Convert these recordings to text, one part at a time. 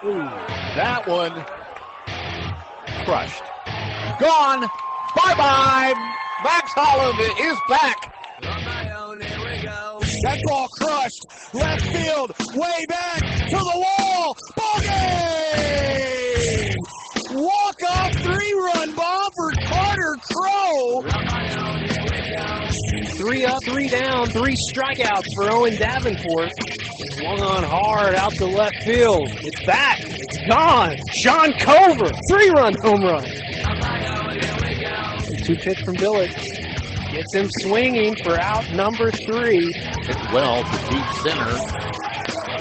Ooh, that one crushed. Gone. Bye-bye. Max Holland is back. That ball crushed. Left field. Way back to the wall. Ball game! Walk-off three-run bomb for Carter Crow. 3 up, 3 down, 3 strikeouts for Owen Davenport. Swung on hard out to left field. It's back. It's gone. Sean Cover, 3-run home run. 2-pitch from Billett. Gets him swinging for out number 3. Hit well to deep center.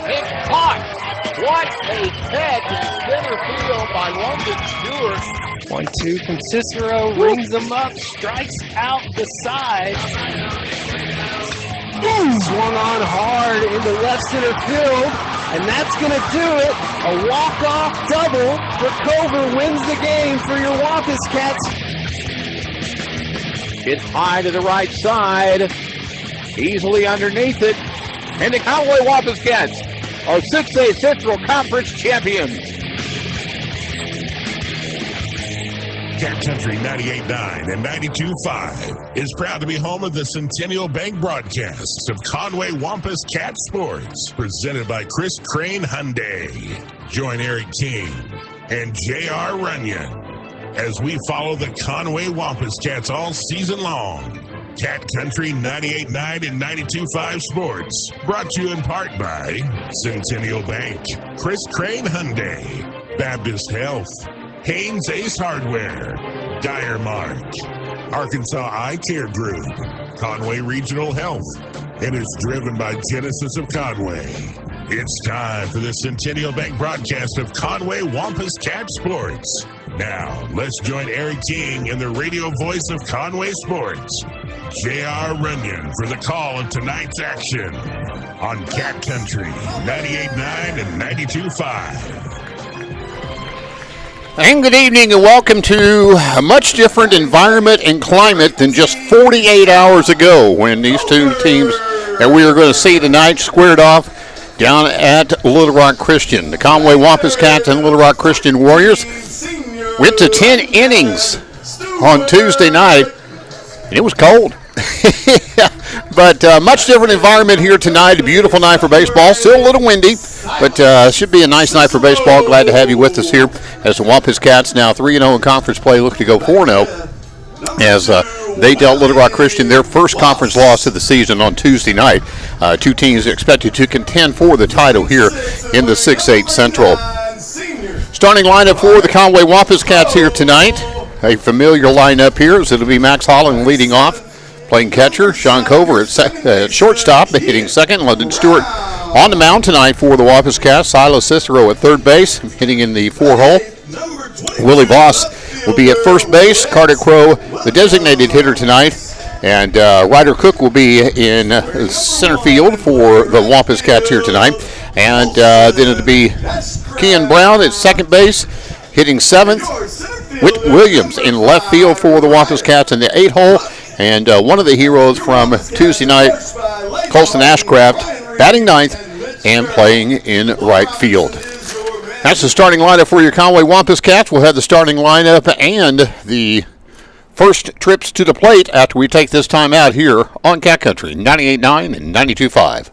It's caught. What a catch in center field by London Stewart. 1-2 from Cicero, rings him up, strikes out the side. Swung on hard into left center field, and that's going to do it. A walk-off double for Cover wins the game for your Wampus Cats. It's high to the right side, easily underneath it, and the Conway Wampus Cats are 6A Central Conference champions. Cat Country 98.9 and 92.5 is proud to be home of the Centennial Bank broadcasts of Conway Wampus Cat Sports, presented by Chris Crane Hyundai. Join Eric King and J.R. Runyon as we follow the Conway Wampus Cats all season long. Cat Country 98.9 and 92.5 Sports, brought to you in part by Centennial Bank, Chris Crane Hyundai, Baptist Health, Haynes Ace Hardware, Dyer Mark, Arkansas Eye Care Group, Conway Regional Health, and is driven by Genesis of Conway. It's time for the Centennial Bank broadcast of Conway Wampus Cat Sports. Now, let's join Eric King and the radio voice of Conway Sports, J.R. Runyon, for the call of tonight's action on Cat Country 98.9 and 92.5. And good evening and welcome to a much different environment and climate than just 48 hours ago when these two teams that we are going to see tonight squared off down at Little Rock Christian. The Conway Wampus Cats and Little Rock Christian Warriors went to 10 innings on Tuesday night, and it was cold. But much different environment here tonight. A beautiful night for baseball. Still a little windy, but should be a nice night for baseball. Glad to have you with us here as the Wampus Cats now 3-0 in conference play, look to go 4-0 as they dealt Little Rock Christian their first conference loss of the season on Tuesday night. Two teams expected to contend for the title here in the 6-8 Central. Starting lineup for the Conway Wampus Cats here tonight. A familiar lineup here as it'll be Max Holland leading off. Playing catcher, Sean Cover at shortstop, hitting second. London Stewart on the mound tonight for the Wampus Cats. Silas Cicero at third base, hitting in the 4-hole. Willie Voss will be at first base. Carter Crow, the designated hitter tonight. And Ryder Cook will be in center field for the Wampus Cats here tonight. And then it'll be Kean Brown at second base, hitting seventh. Whit Williams in left field for the Wampus Cats in the 8-hole. And one of the heroes from Tuesday night, Colston Ashcraft, batting ninth and playing in right field. That's the starting lineup for your Conway Wampus Cats. We'll have the starting lineup and the first trips to the plate after we take this time out here on Cat Country 98.9 and 92.5.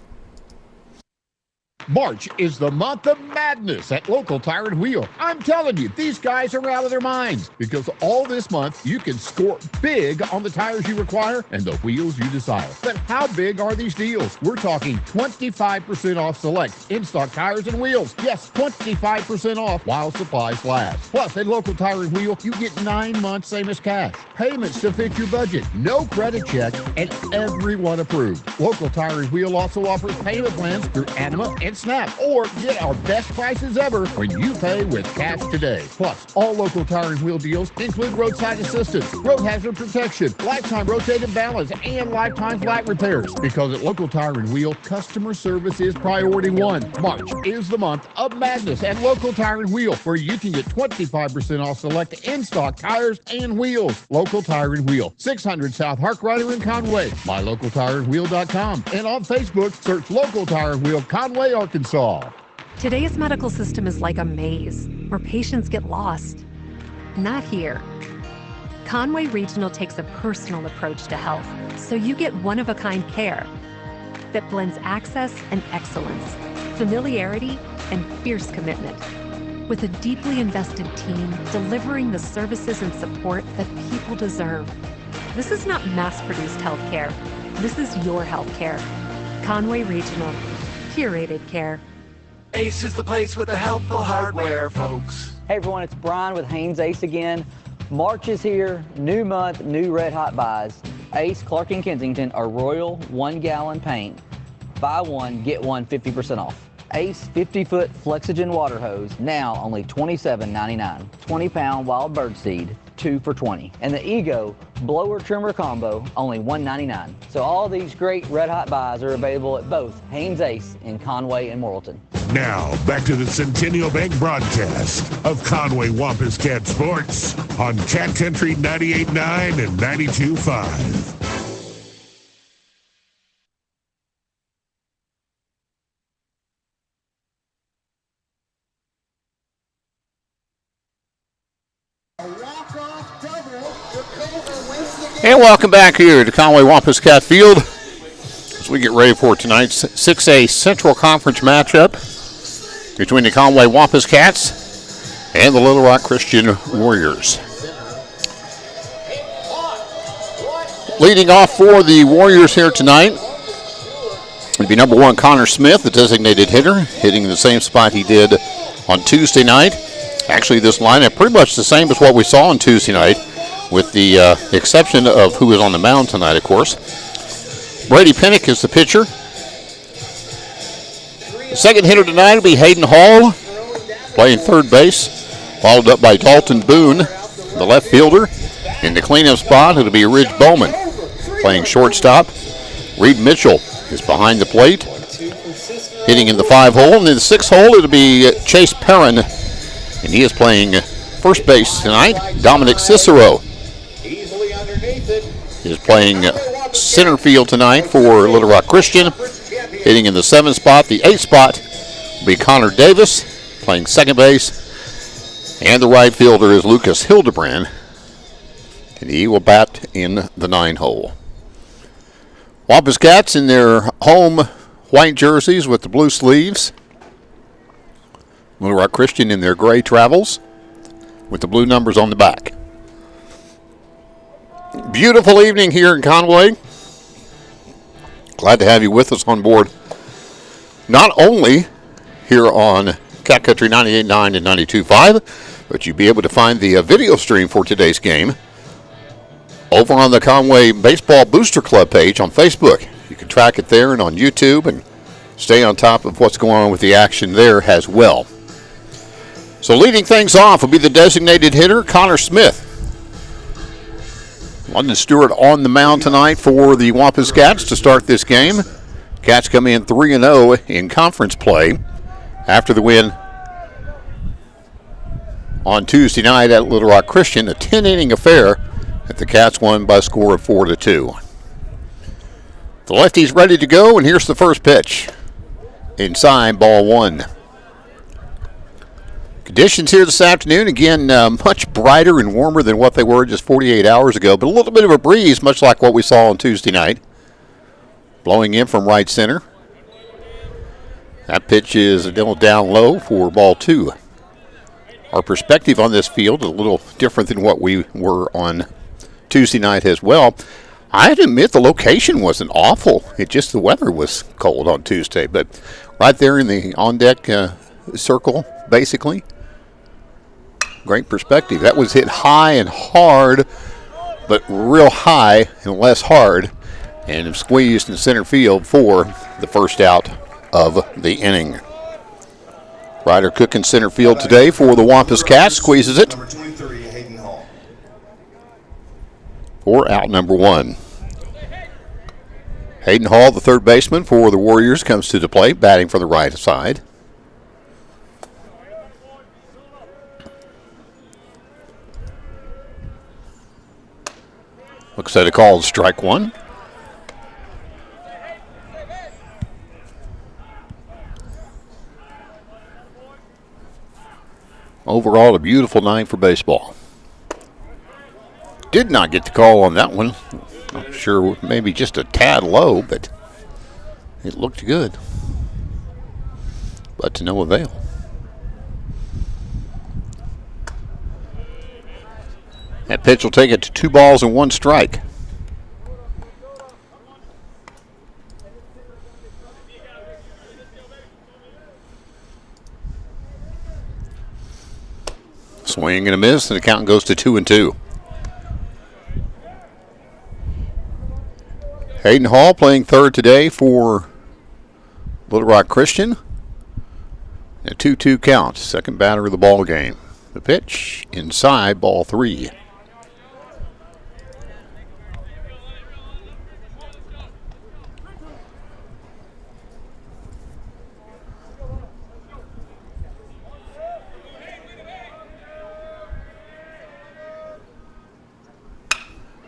March is the month of madness at Local Tire and Wheel. I'm telling you, these guys are out of their minds because all this month you can score big on the tires you require and the wheels you desire. But how big are these deals? We're talking 25% off select in-stock tires and wheels. Yes, 25% off while supplies last. Plus, at Local Tire and Wheel, you get 9 months same as cash. Payments to fit your budget, no credit check, and everyone approved. Local Tire and Wheel also offers payment plans through Anima and Snap, or get our best prices ever when you pay with cash today. Plus, all Local Tire and Wheel deals include roadside assistance, road hazard protection, lifetime rotated balance, and lifetime flat repairs. Because at Local Tire and Wheel, customer service is priority one. March is the month of madness at Local Tire and Wheel, where you can get 25% off select in-stock tires and wheels. Local Tire and Wheel, 600 South Harkrider in Conway. MyLocalTireandWheel.com. And on Facebook, search Local Tire and Wheel Conway, Arkansas. Today's medical system is like a maze where patients get lost. Not here. Conway Regional takes a personal approach to health, so you get one-of-a-kind care that blends access and excellence, familiarity and fierce commitment, with a deeply invested team delivering the services and support that people deserve. This is not mass-produced healthcare. This is your healthcare. Conway Regional, curated care. Ace is the place with the helpful hardware, folks. Hey everyone, it's Brian with Haynes Ace again. March is here, new month, new red hot buys. Ace, Clark and Kensington are Royal 1 gallon paint. Buy one, get one 50% off. Ace 50-foot Flexogen water hose, now only $27.99. 20-pound wild bird seed, 2 for $20. And the Ego blower trimmer combo, only $1.99. So all these great red hot buys are available at both Haynes Ace in Conway and Morrilton. Now, back to the Centennial Bank broadcast of Conway Wampus Cat Sports on Cat Country 98.9 and 92.5. And welcome back here to Conway Wampus Cat Field as we get ready for tonight's 6A Central Conference matchup between the Conway Wampus Cats and the Little Rock Christian Warriors. Leading off for the Warriors here tonight would be number 1 Connor Smith, the designated hitter, hitting the same spot he did on Tuesday night. Actually, this lineup pretty much the same as what we saw on Tuesday night, with the exception of who is on the mound tonight, of course. Brady Pinnock is the pitcher. The second hitter tonight will be Hayden Hall, playing third base, followed up by Dalton Boone, the left fielder. In the cleanup spot, it'll be Ridge Bowman, playing shortstop. Reed Mitchell is behind the plate, hitting in the 5-hole. And in the 6-hole, it'll be Chase Perrin, and he is playing first base tonight. Dominic Cicero is playing center field tonight for Little Rock Christian. Hitting in the 7th spot. The 8th spot will be Connor Davis, playing second base. And the right fielder is Lucas Hildebrand, and he will bat in the 9-hole. Wampus Cats in their home white jerseys with the blue sleeves. Little Rock Christian in their gray travels with the blue numbers on the back. Beautiful evening here in Conway. Glad to have you with us on board. Not only here on Cat Country 98.9 and 92.5, but you'll be able to find the video stream for today's game over on the Conway Baseball Booster Club page on Facebook. You can track it there and on YouTube and stay on top of what's going on with the action there as well. So leading things off will be the designated hitter, Connor Smith. London Stewart on the mound tonight for the Wampus Cats to start this game. Cats come in 3-0 in conference play after the win on Tuesday night at Little Rock Christian, a 10-inning affair that the Cats won by a score of 4-2. The lefty's ready to go, and here's the first pitch. Inside, ball 1. Conditions here this afternoon, again, much brighter and warmer than what they were just 48 hours ago, but a little bit of a breeze, much like what we saw on Tuesday night. Blowing in from right center. That pitch is a little down low for ball 2. Our perspective on this field is a little different than what we were on Tuesday night as well. I have to admit the location wasn't awful. It just the weather was cold on Tuesday, but right there in the on-deck circle, basically. Great perspective. That was hit high and hard, but real high and less hard, and squeezed in center field for the first out of the inning. Ryder Cook in center field today for the Wampus Cats, squeezes it for out number 1. Hayden Hall, the third baseman for the Warriors, comes to the plate, batting for the right side. Looks at a called strike 1. Overall, a beautiful night for baseball. Did not get the call on that one. Not sure, maybe just a tad low, but it looked good. But to no avail. That pitch will take it to 2 balls and 1 strike. Swing and a miss, and the count goes to 2-2. Hayden Hall playing third today for Little Rock Christian. A 2-2 count, second batter of the ball game. The pitch inside, ball 3.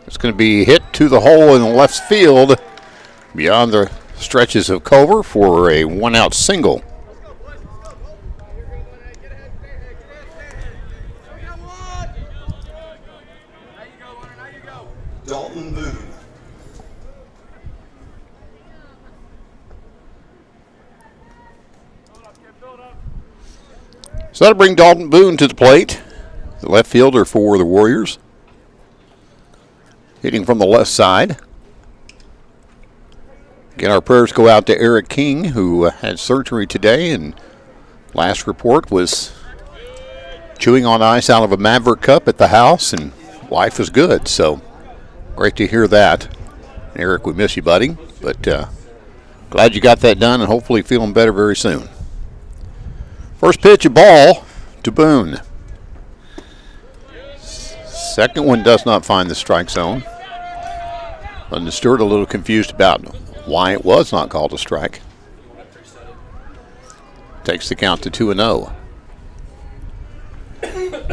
It's going to be hit to the hole in the left field beyond the stretches of cover for a 1-out single. Dalton Boone. So that'll bring Dalton Boone to the plate, the left fielder for the Warriors. Hitting from the left side. Again, our prayers go out to Eric King, who had surgery today, and last report was chewing on ice out of a Maverick Cup at the house, and life is good. So great to hear that. Eric, we miss you, buddy, but glad you got that done, and hopefully feeling better very soon. First pitch, a ball to Boone. Second one does not find the strike zone. And Stewart a little confused about why it was not called a strike. Takes the count to 2-0.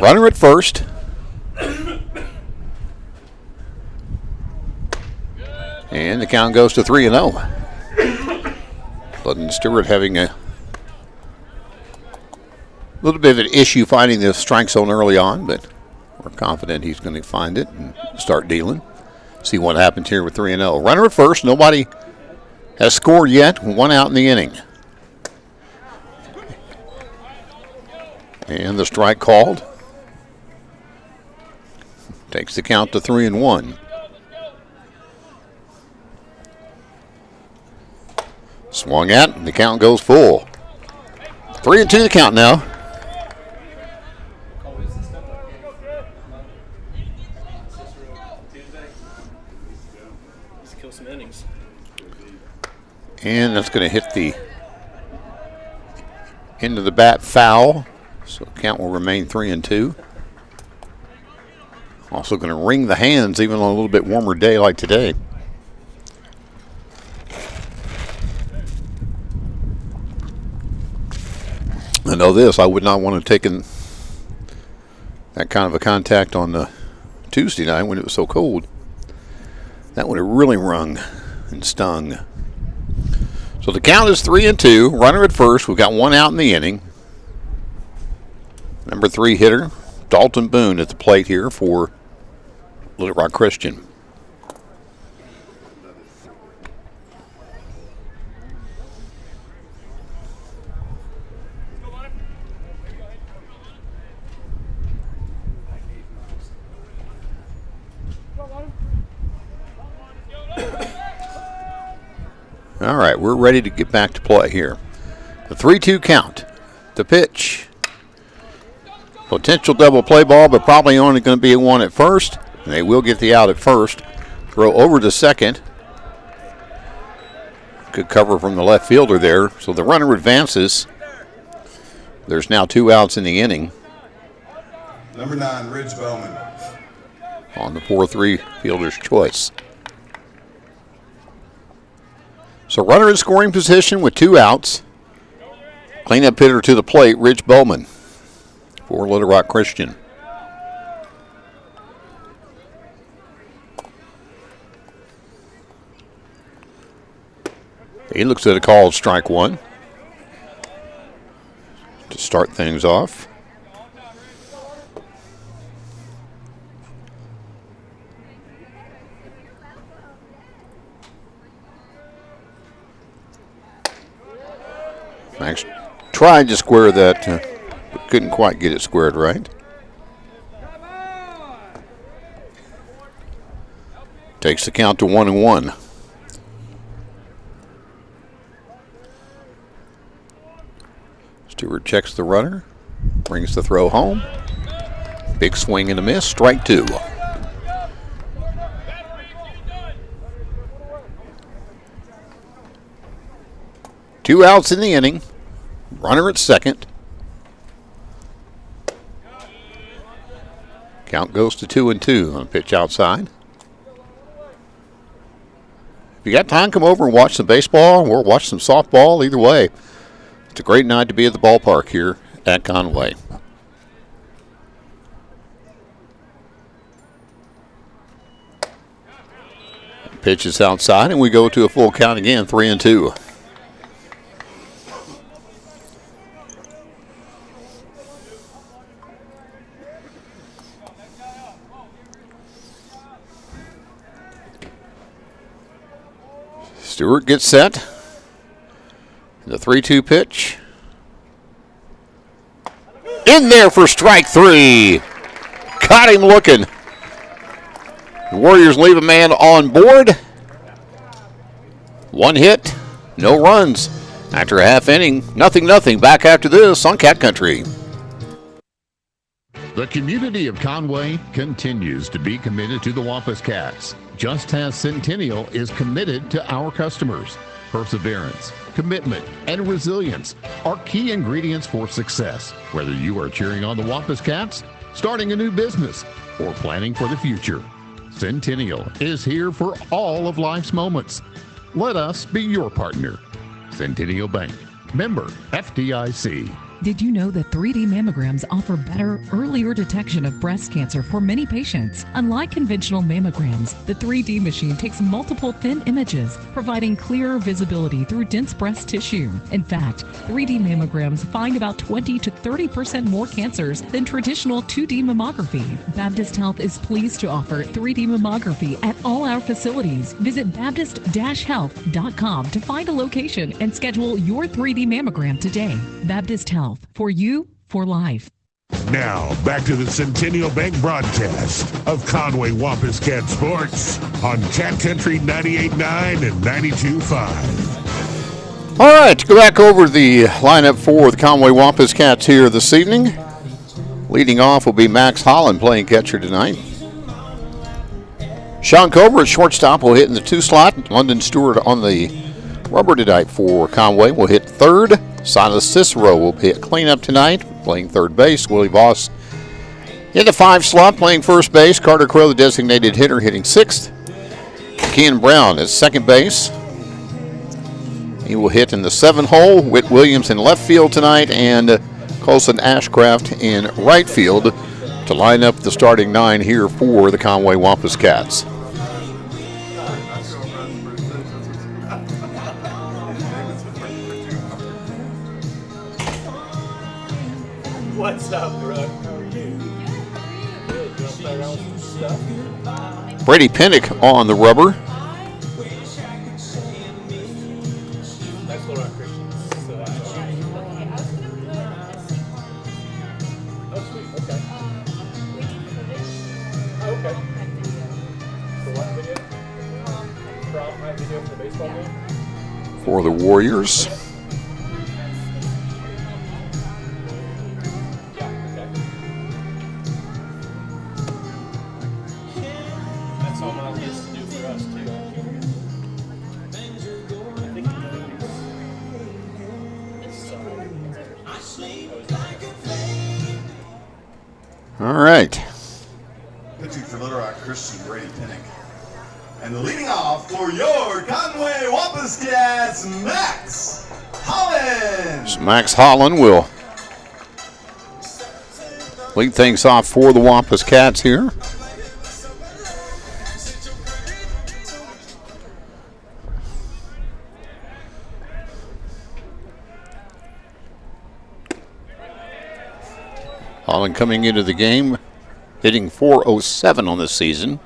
Runner at first. And the count goes to 3-0. London Stewart having a little bit of an issue finding the strike zone early on, but we're confident he's going to find it and start dealing. See what happens here with 3-0. Runner at first. Nobody has scored yet. 1 out in the inning. And the strike called. Takes the count to 3-1. Swung at, and the count goes full. 3-2 the count now. And that's going to hit the end of the bat foul. So count will remain 3-2. Also going to wring the hands even on a little bit warmer day like today. I know this, I would not want to take that kind of a contact on the Tuesday night when it was so cold. That would have really wrung and stung. So the count is 3-2. Runner at first. We've got 1 out in the inning. Number 3 hitter, Dalton Boone at the plate here for Little Rock Christian. All right, we're ready to get back to play here. The 3-2 count. The pitch. Potential double play ball, but probably only going to be a 1 at first. And they will get the out at first. Throw over to second. Good cover from the left fielder there. So the runner advances. There's now 2 outs in the inning. Number 9, Ridge Bowman. On the 4-3 fielder's choice. So runner in scoring position with 2 outs. Cleanup hitter to the plate, Ridge Bowman for Little Rock Christian. He looks at a called strike 1 to start things off. Max tried to square that, but couldn't quite get it squared right. Takes the count to 1-1. Stewart checks the runner, brings the throw home. Big swing and a miss, strike 2. Two outs in the inning. Runner at second. Count goes to 2-2 on a pitch outside. If you got time, come over and watch some baseball or watch some softball. Either way, it's a great night to be at the ballpark here at Conway. Pitch is outside, and we go to a full count again, 3-2. Stewart gets set. The 3-2 pitch. In there for strike 3. Caught him looking. The Warriors leave a man on board. 1 hit, no runs. After a half inning, 0-0. Back after this on Cat Country. The community of Conway continues to be committed to the Wampus Cats, just as Centennial is committed to our customers. Perseverance, commitment, and resilience are key ingredients for success. Whether you are cheering on the Wampus Cats, starting a new business, or planning for the future, Centennial is here for all of life's moments. Let us be your partner. Centennial Bank, member FDIC. Did you know that 3D mammograms offer better, earlier detection of breast cancer for many patients? Unlike conventional mammograms, the 3D machine takes multiple thin images, providing clearer visibility through dense breast tissue. In fact, 3D mammograms find about 20 to 30% more cancers than traditional 2D mammography. Baptist Health is pleased to offer 3D mammography at all our facilities. Visit baptist-health.com to find a location and schedule your 3D mammogram today. Baptist Health. For you, for life. Now, back to the Centennial Bank broadcast of Conway Wampus Cat Sports on Cat Country 98.9 and 92.5. All right, go back over the lineup for the Conway Wampus Cats here this evening. Leading off will be Max Holland playing catcher tonight. Sean Cover at shortstop will hit in the 2 slot. London Stewart on the rubber tonight for Conway will hit third. Silas Cicero will be at cleanup tonight, playing third base. Willie Voss in the 5 slot, playing first base. Carter Crow, the designated hitter, hitting 6th. Kean Brown at second base. He will hit in the 7 hole. Whit Williams in left field tonight, and Colson Ashcraft in right field to line up the starting 9 here for the Conway Wampus Cats. What's up, Brooke? How are you? Good. You want to play around with some stuff? Brady Pinnock on the rubber. That's Little Rock Christians. So that's all right. Oh, sweet. Okay. Oh, okay. For what video? Prom video for the baseball game? For the Warriors. All right. Pitching for Little Rock Christian, Brady Pinnock. And leading off for your Conway Wampus Cats, Max Holland. So Max Holland will lead things off for the Wampus Cats here. Holland coming into the game, hitting .407 on the season.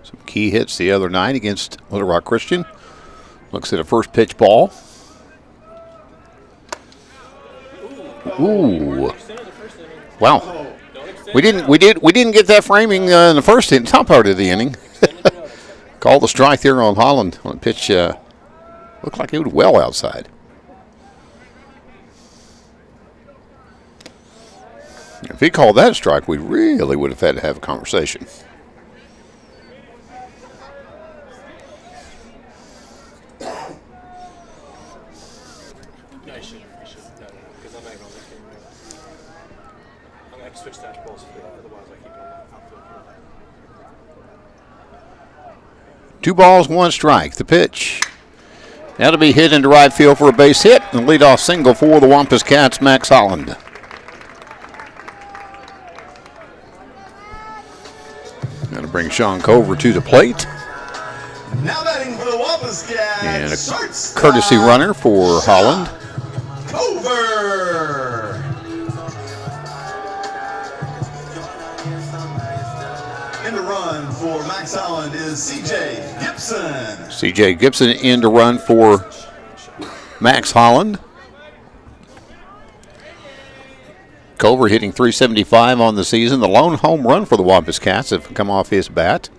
Some key hits the other night against Little Rock Christian. Looks at a first pitch ball. Ooh. Wow. We didn't get that framing in the first inning, top part of the inning. Called the strike there on Holland on a pitch. Looked like it was well outside. If he called that a strike, we really would have had to have a conversation. Two balls, one strike. The pitch. That'll be hit into right field for a base hit and leadoff single for the Wampus Cats, Max Holland. Going to bring Sean Cover to the plate. Now batting for the Wampus Cats. And a courtesy runner for Holland. Cover. In the run for Max Holland is C.J. Gibson. C.J. Gibson in to run for Max Holland. Culver hitting .375 on the season. The lone home run for the Wampus Cats have come off his bat.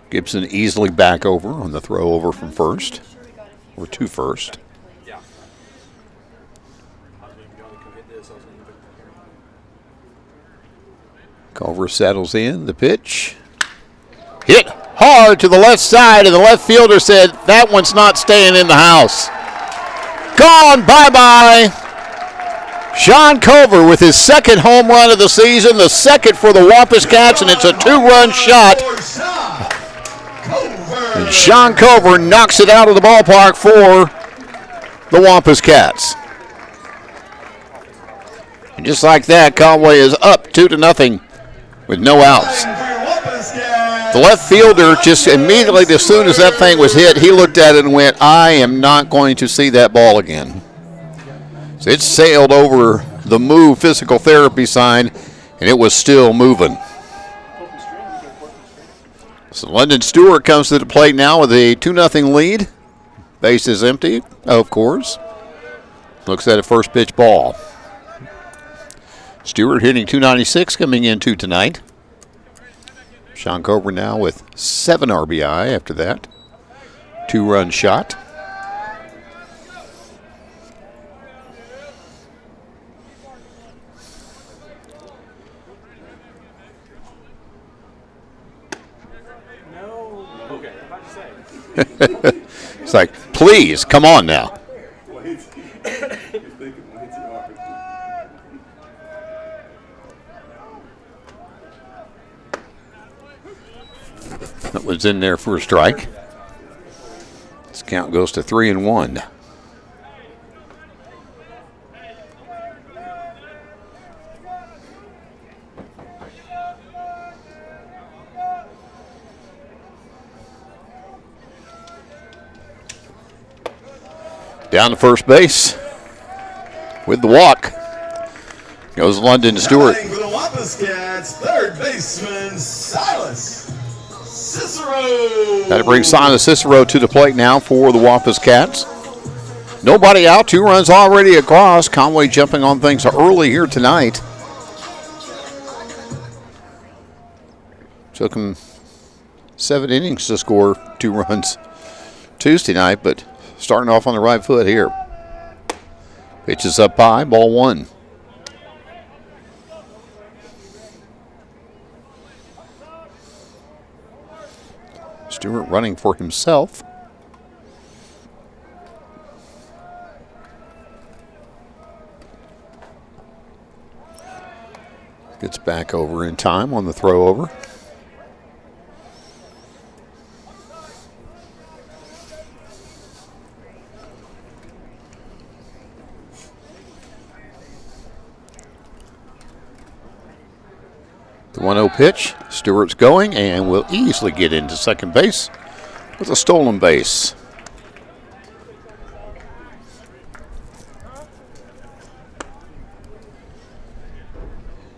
Gibson easily back over on the throw over from first, or to first. Culver settles in, the pitch. Hit hard to the left side, and the left fielder said, that one's not staying in the house. Gone, bye-bye. Sean Culver with his second home run of the season, the second for the Wampus Cats, and it's a two-run shot. And Sean Culver knocks it out of the ballpark for the Wampus Cats. And just like that, Conway is up 2-0 with no outs. The left fielder just immediately, as soon as that thing was hit, he looked at it and went, I am not going to see that ball again. So it sailed over the move physical therapy sign, and it was still moving. So London Stewart comes to the plate now with a 2-0 lead. Base is empty, of course. Looks at a first pitch ball. Stewart hitting .296 coming into tonight. Sean Cover now with 7 RBI after that. 2-run shot. It's like, please, come on now. That was in there for a strike. This count goes to 3-1. Down to first base with the walk goes London Stewart. For the Wampus Cats, third baseman Silas Cicero. That'll bring Silas Cicero to the plate now for the Wampus Cats. Nobody out, 2 runs already across. Conway jumping on things early here tonight. Took him 7 innings to score 2 runs Tuesday night, but starting off on the right foot here. Pitch is up high, ball 1. Stewart running for himself. Gets back over in time on the throw over. The 1-0 pitch. Stewart's going and will easily get into second base with a stolen base.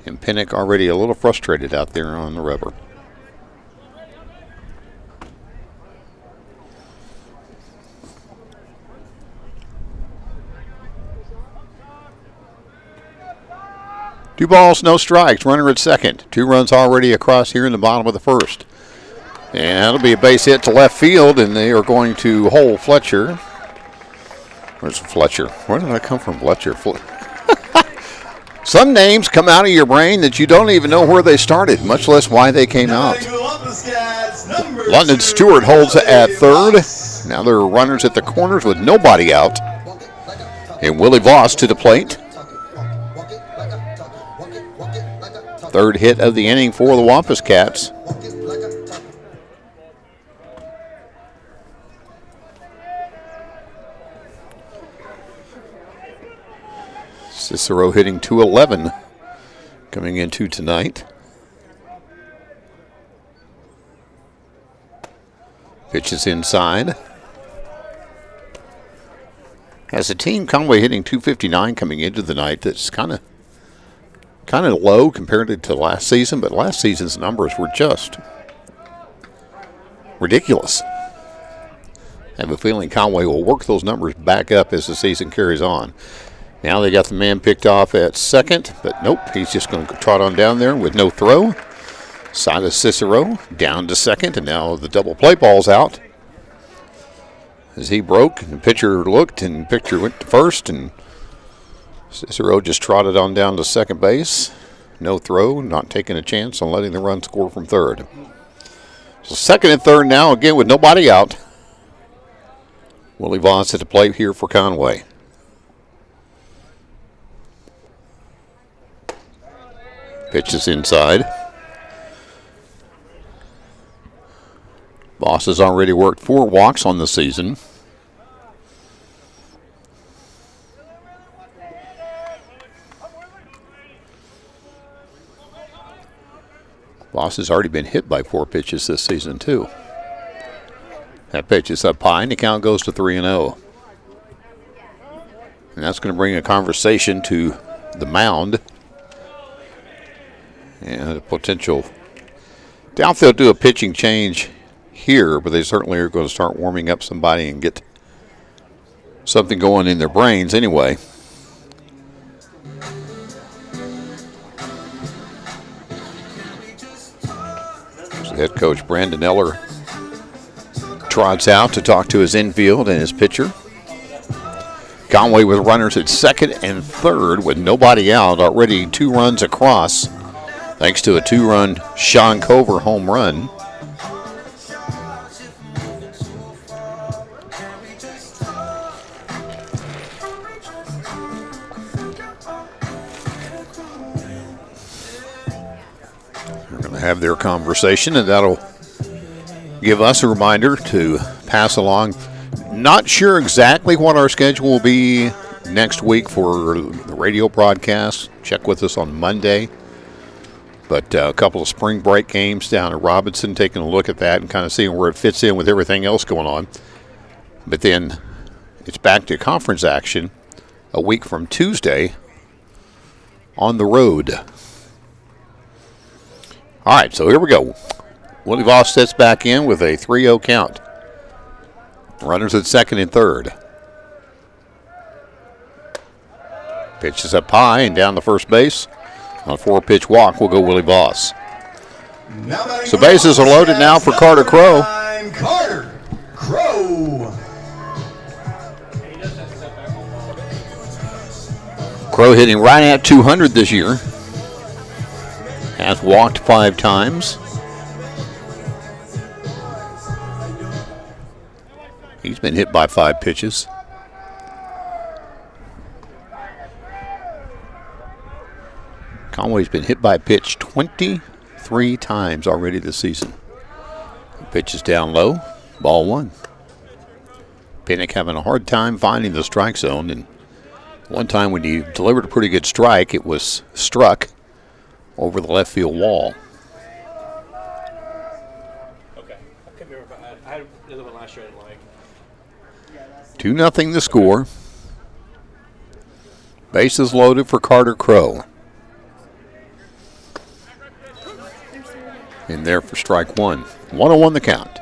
And Pinnock already a little frustrated out there on the rubber. Two balls, no strikes. Runner at second. 2 runs already across here in the bottom of the first. And it'll be a base hit to left field, and they are going to hold Fletcher. Where's Fletcher? Where did I come from, Fletcher? Some names come out of your brain that you don't even know where they started, much less why they came out. London Stewart holds at third. Now there are runners at the corners with nobody out. And Willie Voss to the plate. Third hit of the inning for the Wampus Cats. Cicero hitting .211 coming into tonight. Pitches inside. As a team, Conway hitting .259 coming into the night. That's kind of low compared to last season, but last season's numbers were just ridiculous. I have a feeling Conway will work those numbers back up as the season carries on. Now they got the man picked off at second, but nope, he's just going to trot on down there with no throw. Silas Cicero down to second, and now the double play ball's out. As he broke, and the pitcher looked, and the pitcher went to first, and Cicero just trotted on down to second base. No throw, not taking a chance on letting the run score from third. So second and third now, again with nobody out. Willie Voss at the plate here for Conway. Pitches inside. Voss has already worked 4 walks on the season. Voss has already been hit by 4 pitches this season, too. That pitch is up high, and the count goes to 3-0. And that's going to bring a conversation to the mound. And a potential. Doubt they'll do a pitching change here, but they certainly are going to start warming up somebody and get something going in their brains anyway. So head coach Brandon Eller trots out to talk to his infield and his pitcher. Conway with runners at second and third with nobody out, already 2 runs across thanks to a 2-run Sean Cover home run. They're going to have their conversation, and that'll give us a reminder to pass along. Not sure exactly what our schedule will be next week for the radio broadcast. Check with us on Monday. But a couple of spring break games down at Robinson, taking a look at that and kind of seeing where it fits in with everything else going on. But then it's back to conference action a week from Tuesday on the road. All right, so here we go. Willie Voss sets back in with a 3-0 count. Runners at second and third. Pitch is up high and down the first base. On a 4-pitch walk will go Willie Voss. So bases are loaded now for Carter Crow. Carter Crow. Crow hitting right at 200 this year. Has walked 5 times. He's been hit by 5 pitches. Conway's been hit by a pitch 23 times already this season. The pitch is down low, ball 1. Pinnock having a hard time finding the strike zone, and one time when he delivered a pretty good strike, it was struck over the left field wall. Okay. I couldn't remember. I had the other one last year I didn't like. 2-0 the score. Bases loaded for Carter Crow. in there for strike one. 1-1 the count.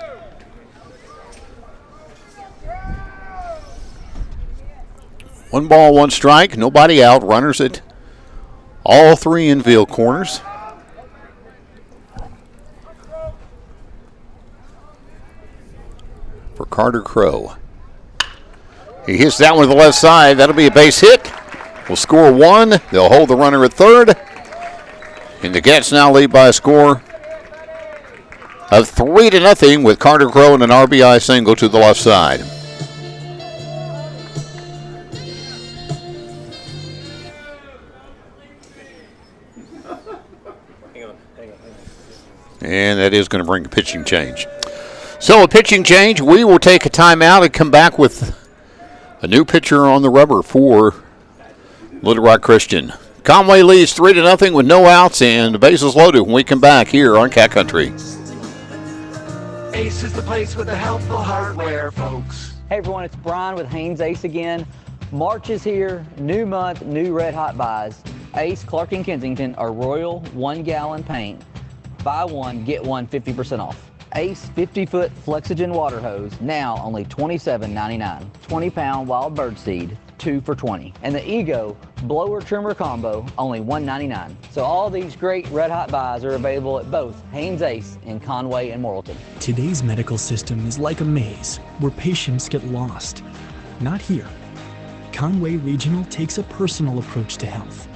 One ball, one strike, nobody out. Runners at all three infield corners. For Carter Crow. He hits that one to the left side. That'll be a base hit. Will score one. They'll hold the runner at third. And the Cats now lead by a score of 3-0 with Carter Crow and an RBI single to the left side. And that is going to bring a pitching change. So a pitching change. We will take a timeout and come back with a new pitcher on the rubber for Little Rock Christian. Conway leads 3-0 with no outs and the bases loaded when we come back here on Cat Country. Ace is the place with the helpful hardware, folks. Hey everyone, it's Brian with Haynes Ace again. March is here, new month, new red hot buys. Ace, Clark and Kensington are Royal 1 gallon paint. Buy one, get one 50% off. Ace 50-foot Flexogen water hose, now only $27.99. 20-pound wild bird seed, 2 for $20. And the Ego blower trimmer combo, only $1.99. So all these great red hot buys are available at both Haynes Ace in Conway and Morrilton. Today's medical system is like a maze where patients get lost. Not here. Conway Regional takes a personal approach to health.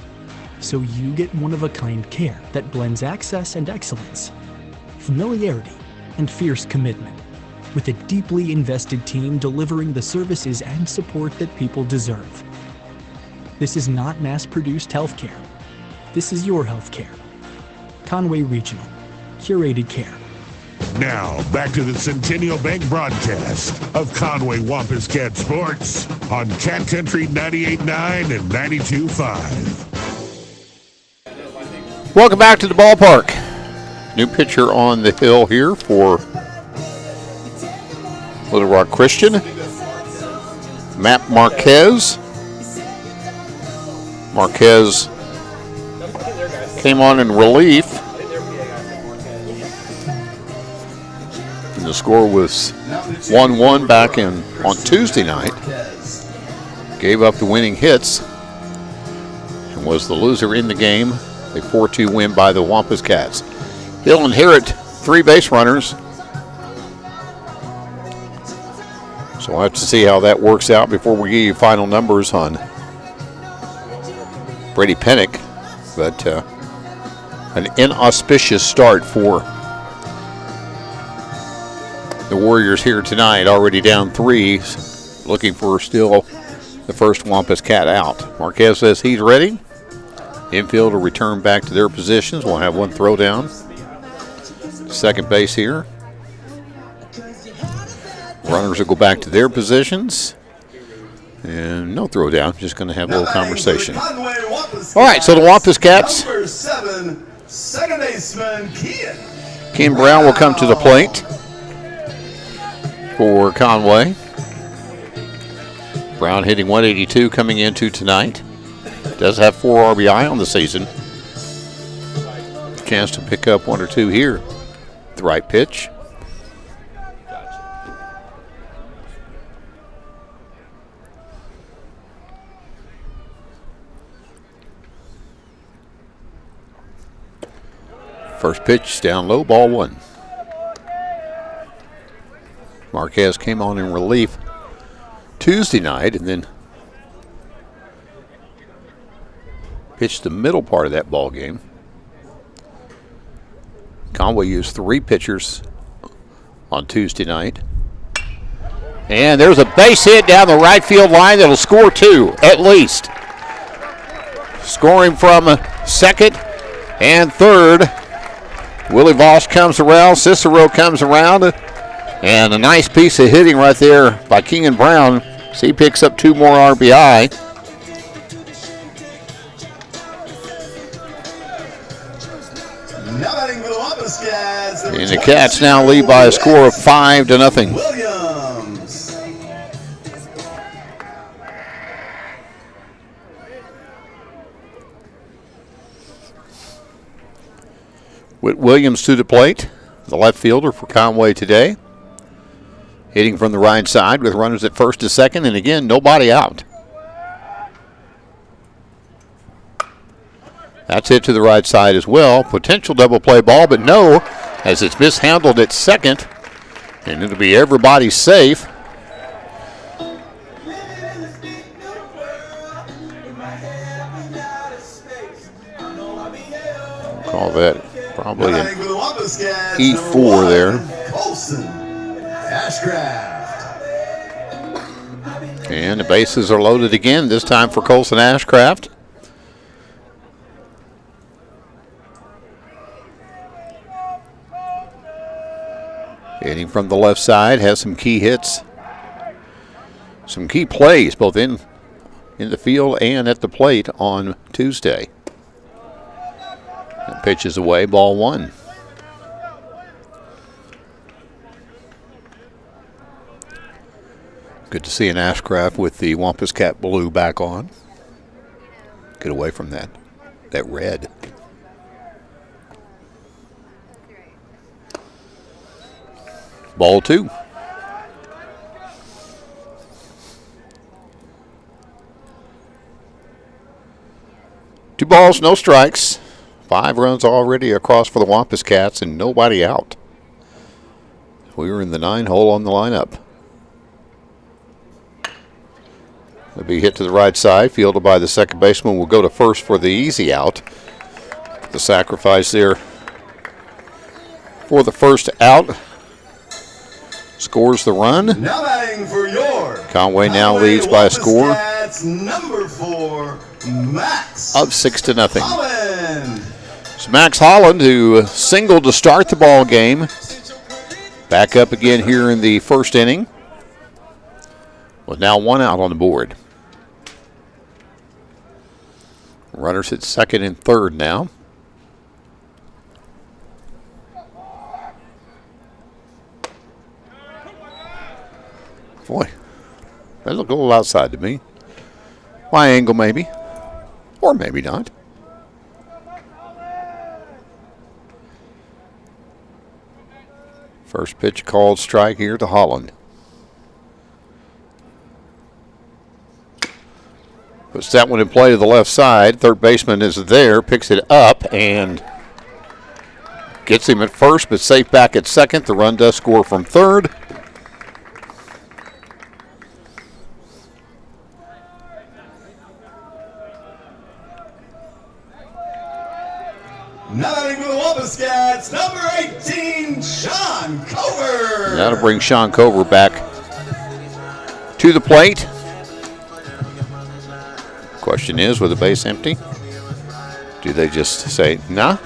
So you get one-of-a-kind care that blends access and excellence, familiarity, and fierce commitment, with a deeply invested team delivering the services and support that people deserve. This is not mass-produced healthcare. This is your healthcare. Conway Regional, curated care. Now, back to the Centennial Bank broadcast of Conway Wampus Cat Sports on Cat Country 98.9 and 92.5. Welcome back to the ballpark. New pitcher on the hill here for Little Rock Christian. Matt Marquez. Marquez came on in relief. And the score was 1-1 back on Tuesday night. Gave up the winning hits and was the loser in the game. A 4-2 win by the Wampus Cats. He'll inherit 3 base runners. So we'll have to see how that works out before we give you final numbers on Brady Pennick. But an inauspicious start for the Warriors here tonight. Already down 3, looking for still the first Wampus Cat out. Marquez says he's ready. Infield will return back to their positions. We'll have one throw down. Second base here. Runners will go back to their positions. And no throw down. Just going to have a little conversation. All right, so the Wampus Cats. Number 7, second baseman Ken Brown will come to the plate for Conway. Brown hitting 182 coming into tonight. Does have 4 RBI on the season. Chance to pick up 1 or 2 here. The right pitch. First pitch down low, ball 1. Marquez came on in relief Tuesday night and then pitched the middle part of that ball game. Conway used 3 pitchers on Tuesday night. And there's a base hit down the right field line that'll score 2 at least. Scoring from second and third. Willie Voss comes around, Cicero comes around, and a nice piece of hitting right there by Keegan Brown. So he picks up 2 more RBI. And the Cats now lead by a score of 5-0. Williams. Whit Williams to the plate, the left fielder for Conway today. Hitting from the right side with runners at first to second, and again, nobody out. That's hit to the right side as well. Potential double play ball, but no, as it's mishandled at second, and it'll be everybody safe. Call that probably an E4 there. And the bases are loaded again, this time for Colson Ashcraft. Hitting from the left side, has some key hits, some key plays both in the field and at the plate on Tuesday. And pitches away, ball one. Good to see an Ashcraft with the Wampus Cat blue back on. Get away from that red. Ball two. 2 balls, no strikes. 5 runs already across for the Wampus Cats and nobody out. We were in the 9-hole on the lineup. It'll be hit to the right side, fielded by the second baseman. Will go to first for the easy out. The sacrifice there for the first out. Scores the run. Now batting for your Conway now leads by a score number 4, Max of 6-0. Holland. It's Max Holland who singled to start the ball game. Back up again here in the first inning, with now 1 out on the board. Runners at second and third now. Boy, that looked a little outside to me. My angle maybe, or maybe not. First pitch called strike here to Holland. Puts that one in play to the left side. Third baseman is there, picks it up and gets him at first, but safe back at second. The run does score from third. Now batting for the Wampus Cats, number 18, Sean Cover. That'll bring Sean Cover back to the plate. Question is, with the base empty, do they just say nah,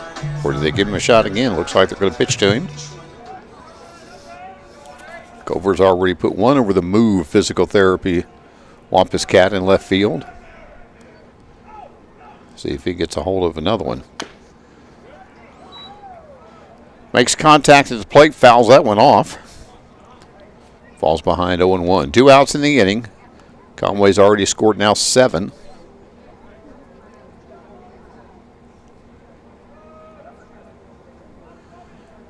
or do they give him a shot again? Looks like they're going to pitch to him. Cover's already put one over the move physical therapy Wampus Cat in left field. See if he gets a hold of another one. Makes contact at the plate, fouls that one off. Falls behind 0-1. 2 outs in the inning. Conway's already scored now 7.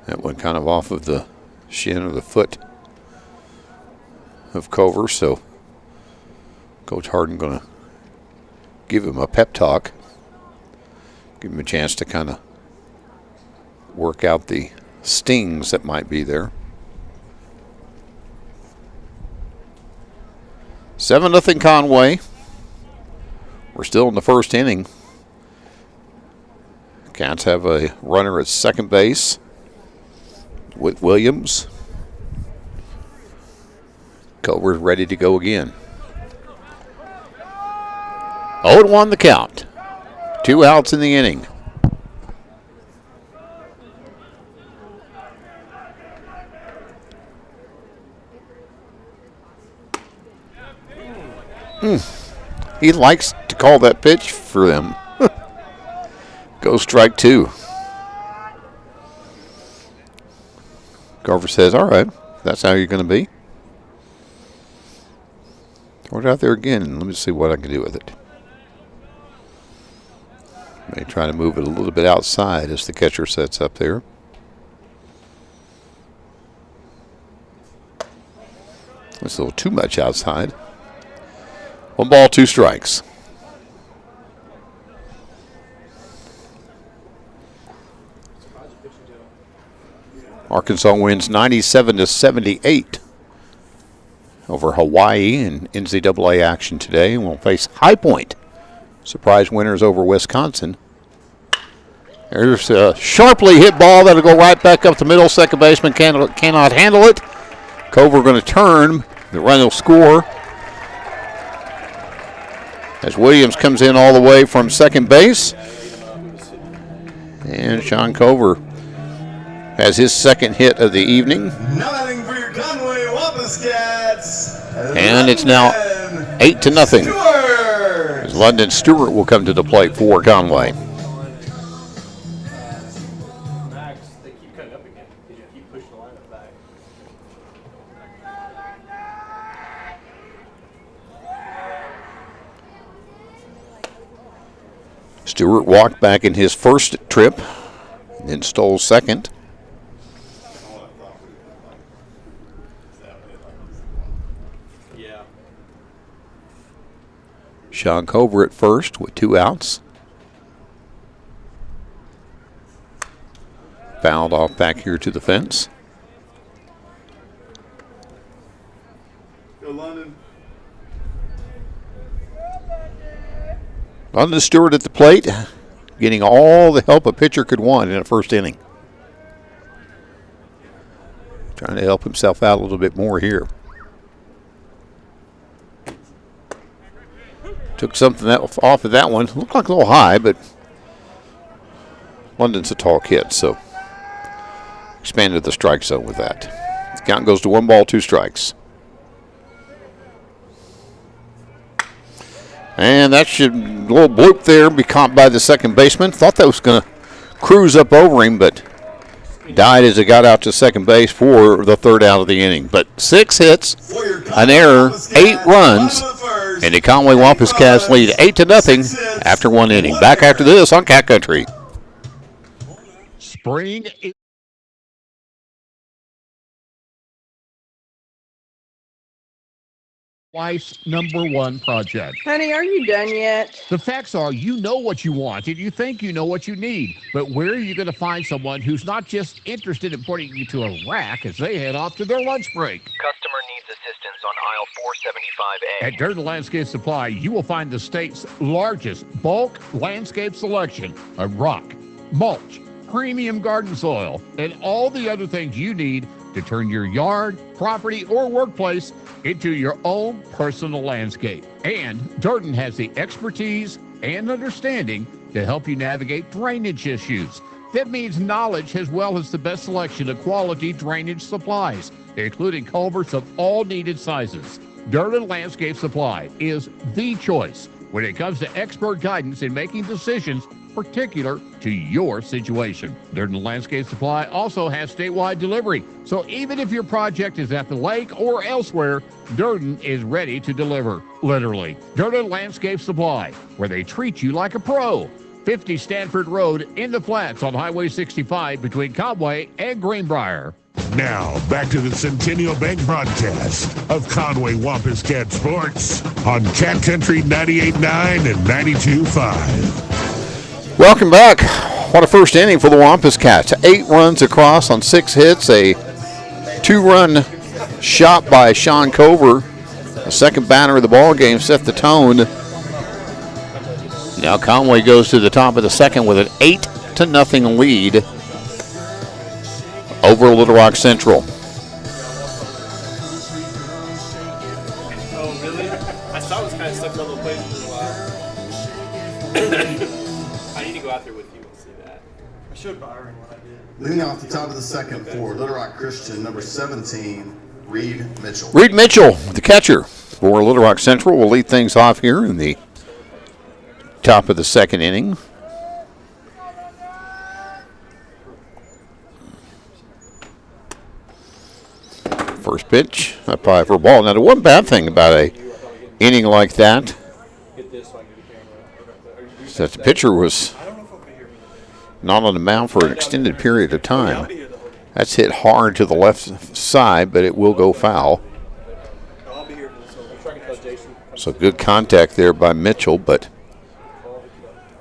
That one kind of off of the shin or the foot of Cover, so Coach Harden going to give him a pep talk. Give him a chance to kind of work out the stings that might be there. 7-0 Conway. We're still in the first inning. Cats have a runner at second base with Williams. Cover's ready to go again. 0-1 the count. 2 outs in the inning. He likes to call that pitch for them. Go strike 2. Carver says, all right, that's how you're going to be. Throw it out there again and let me see what I can do with it. May try to move it a little bit outside as the catcher sets up there. It's a little too much outside. 1 ball, 2 strikes. Arkansas wins 97-78 over Hawaii in NCAA action today, and will face High Point. Surprise winners over Wisconsin. There's a sharply hit ball that'll go right back up the middle. Second baseman cannot handle it. Cover going to turn. The run will score. As Williams comes in all the way from second base. And Sean Cover has his second hit of the evening. Nothing for your Conway Wampus Cats. And it's now 8-0. As London Stewart will come to the plate for Conway. They keep cutting up again because you keep pushing the lineup back. Stewart walked back in his first trip, then stole second. Yeah. Sean Cover at first with 2 outs. Fouled off back here to the fence. Go London. London Stewart at the plate, getting all the help a pitcher could want in a first inning. Trying to help himself out a little bit more here. Took something off of that one. Looked like a little high, but London's a tall kid, so expanded the strike zone with that. The count goes to 1 ball, 2 strikes. And that should, a little bloop there, be caught by the second baseman. Thought that was going to cruise up over him, but died as it got out to second base for the 3rd out of the inning. But 6 hits, an error, 8 runs, and the Conway Wampus Cats lead 8-0 after 1 inning. Back after this on Cat Country. Spring Wife's #1 project. Honey, are you done yet? The facts are, you know what you want and you think you know what you need. But where are you going to find someone who's not just interested in putting you to a rack as they head off to their lunch break? Customer needs assistance on aisle 475A. At Durden Landscape Supply, you will find the state's largest bulk landscape selection of rock, mulch, premium garden soil, and all the other things you need to turn your yard, property, or workplace into your own personal landscape. And Durden has the expertise and understanding to help you navigate drainage issues. That means knowledge as well as the best selection of quality drainage supplies, including culverts of all needed sizes. Durden Landscape Supply is the choice when it comes to expert guidance in making decisions particular to your situation. Durden Landscape Supply also has statewide delivery, so even if your project is at the lake or elsewhere, Durden is ready to deliver, literally. Durden Landscape Supply, where they treat you like a pro. 50 Stanford Road in the Flats on Highway 65 between Conway and Greenbrier. Now, back to the Centennial Bank broadcast of Conway Wampus Cat Sports on Cat Country 98.9 and 92.5. Welcome back. What a first inning for the Wampus Cats. 8 runs across on 6 hits, a 2-run shot by Sean Cover. The second batter of the ball game set the tone. Now Conway goes to the top of the second with an 8-0 lead over Little Rock Central. Oh, really? I saw it was kind of stuck in a little place for a while. I need to go out there with you and see that. I showed Byron what I did. Leading off the top of the second for Little Rock Christian, number 17, Reed Mitchell. Reed Mitchell, the catcher for Little Rock Central, will lead things off here in the top of the second inning. First pitch, probably for a ball. Now, the one bad thing about a inning like that is that the pitcher was not on the mound for an extended period of time. That's hit hard to the left side, but it will go foul. So good contact there by Mitchell, but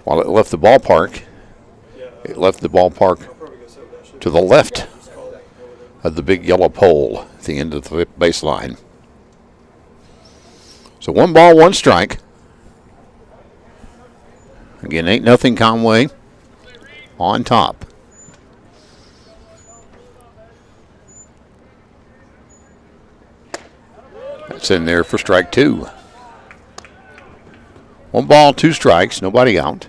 while it left the ballpark to the left of the big yellow pole at the end of the baseline. So 1 ball, 1 strike. Again, 8-0 Conway on top. That's in there for strike 2. 1 ball, 2 strikes, nobody out.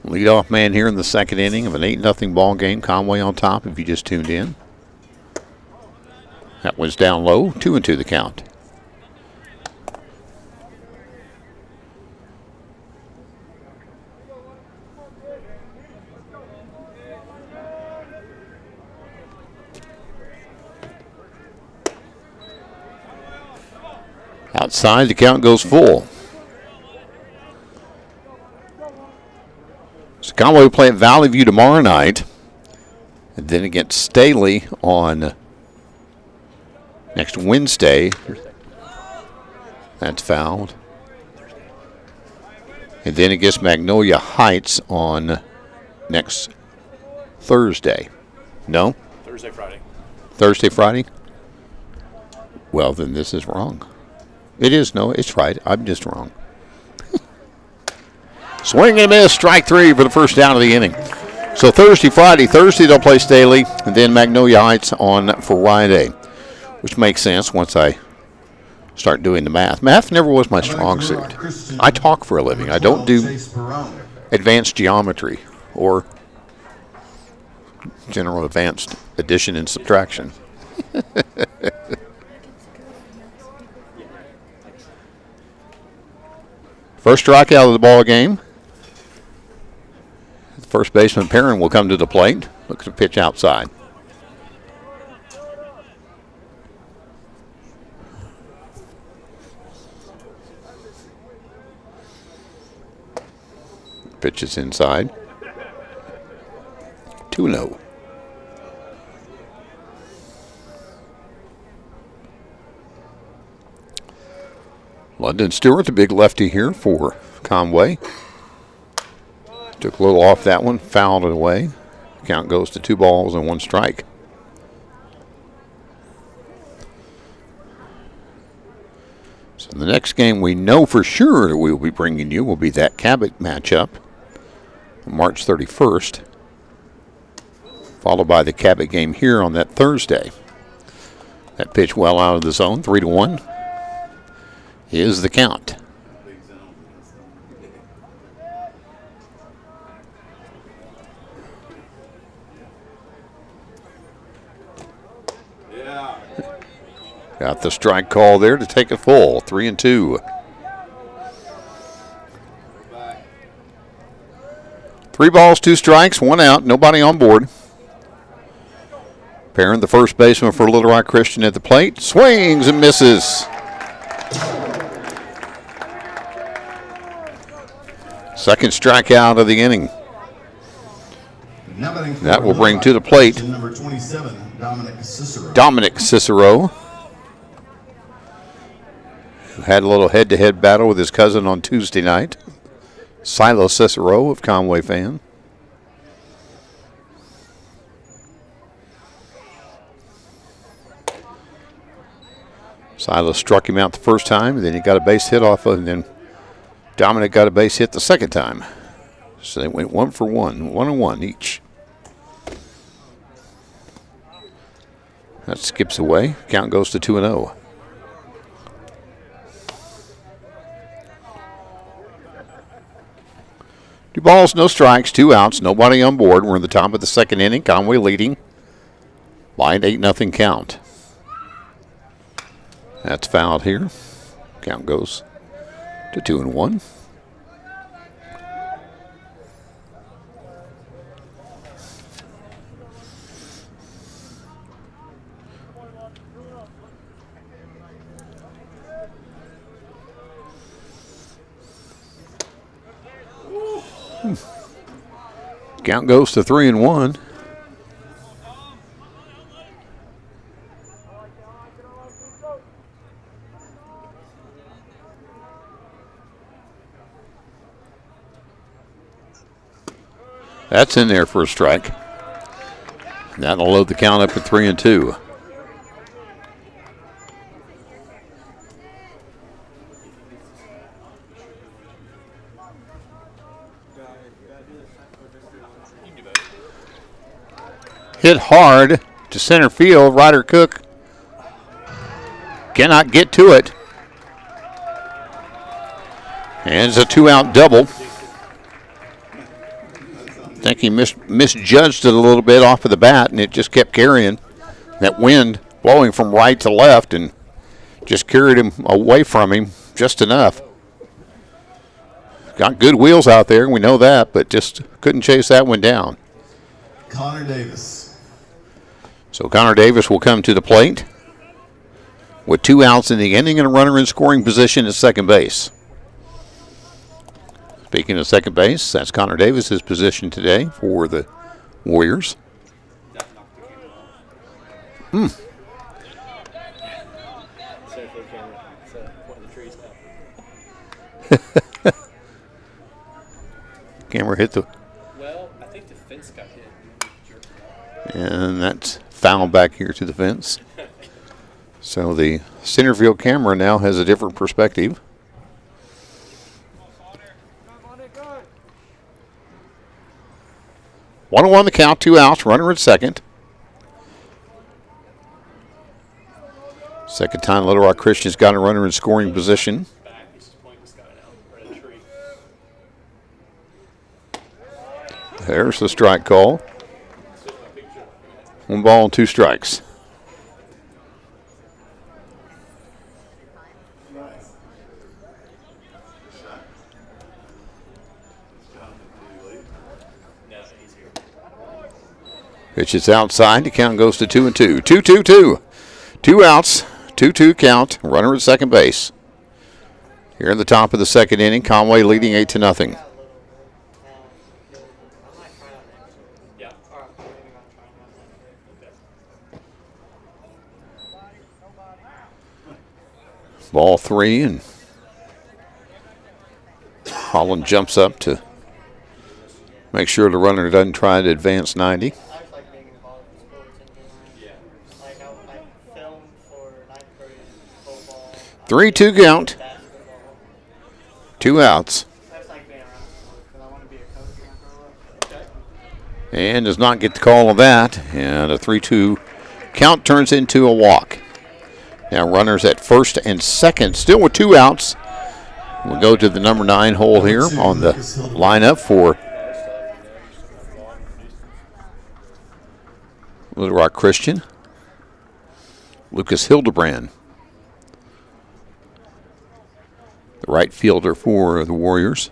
Leadoff man here in the second inning of an 8-0 ball game. Conway on top if you just tuned in. That one's down low, 2-2 the count. Outside, the count goes full. So Conway will play at Valley View tomorrow night. And then against Staley on next Wednesday. That's fouled. And then against Magnolia Heights on next Thursday. No? Thursday, Friday. Thursday, Friday? Well, then this is wrong. It is, no, it's right. I'm just wrong. Swing and miss, strike 3 for the first down of the inning. So Thursday, Friday. Thursday they'll play Staley, and then Magnolia Heights on Friday, which makes sense once I start doing the math. Math never was my strong suit. I talk for a living. I don't do advanced geometry or general advanced addition and subtraction. First strikeout of the ball game. First baseman Perrin will come to the plate. Looks to pitch outside. Pitches inside. 2-0. London Stewart, the big lefty here for Conway. Took a little off that one, fouled it away. Count goes to 2 balls and 1 strike. So the next game we know for sure that we will be bringing you will be that Cabot matchup on March 31st, followed by the Cabot game here on that Thursday. That pitch well out of the zone, 3-1 is the count. Got the strike call there to take it full. 3-2. 3 balls, 2 strikes, 1 out. Nobody on board. Perrin, the first baseman for Little Rock Christian at the plate. Swings and misses. Second strikeout of the inning. That will bring to the plate number 27, Dominic Cicero. Who had a little head-to-head battle with his cousin on Tuesday night. Silo Cicero of Conway fan. Silo struck him out the first time, and then he got a base hit off of, and then Dominic got a base hit the second time. So they went 1 for 1, 1-1 each. That skips away. Count goes to 2-0. Two balls, no strikes, 2 outs, nobody on board. We're in the top of the second inning. Conway leading by an 8-0 count. That's fouled here. Count goes to 2-1. Count goes to 3-1. That's in there for a strike. That'll load the count up at 3-2. Hit hard to center field. Ryder Cook cannot get to it. And it's a 2-out double. I think he misjudged it a little bit off of the bat, and it just kept carrying. That wind blowing from right to left and just carried him away from him just enough. Got good wheels out there, we know that, but just couldn't chase that one down. Connor Davis. So Connor Davis will come to the plate with 2 outs in the inning and a runner in scoring position at second base. Speaking of second base, that's Connor Davis's position today for the Warriors. Camera hit the... Well, I think the fence got hit. And that's foul back here to the fence. So the center field camera now has a different perspective. One on the count, 2 outs, runner at second. Second time Little Rock Christian's got a runner in scoring position. There's the strike call. 1 ball and 2 strikes. Pitch is outside. The count goes to 2-2. 2-2-2. 2 outs. 2-2 count. Runner at second base. Here in the top of the second inning, Conway leading 8-0. Ball 3, and Holland jumps up to make sure the runner doesn't try to advance 90. 3-2 count. 2 outs. And does not get the call of that. And a 3-2 count turns into a walk. Now runners at first and second, still with 2 outs. We'll go to the number 9 hole here on the lineup for Little Rock Christian. Lucas Hildebrand, the right fielder for the Warriors.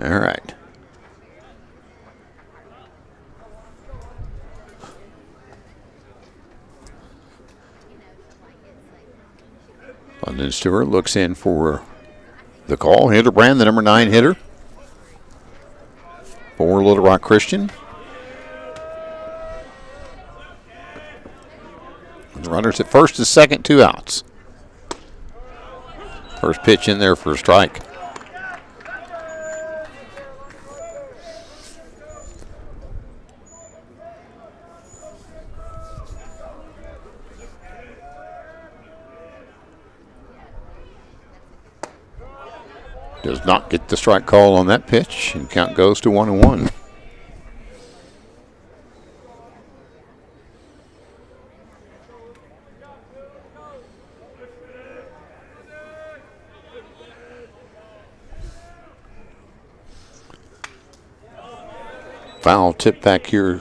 All right. London Stewart looks in for the call. Hildebrand, the number 9 hitter for Little Rock Christian. The runners at first and second, 2 outs. First pitch in there for a strike. Does not get the strike call on that pitch, and count goes to 1-1. Foul tip back here.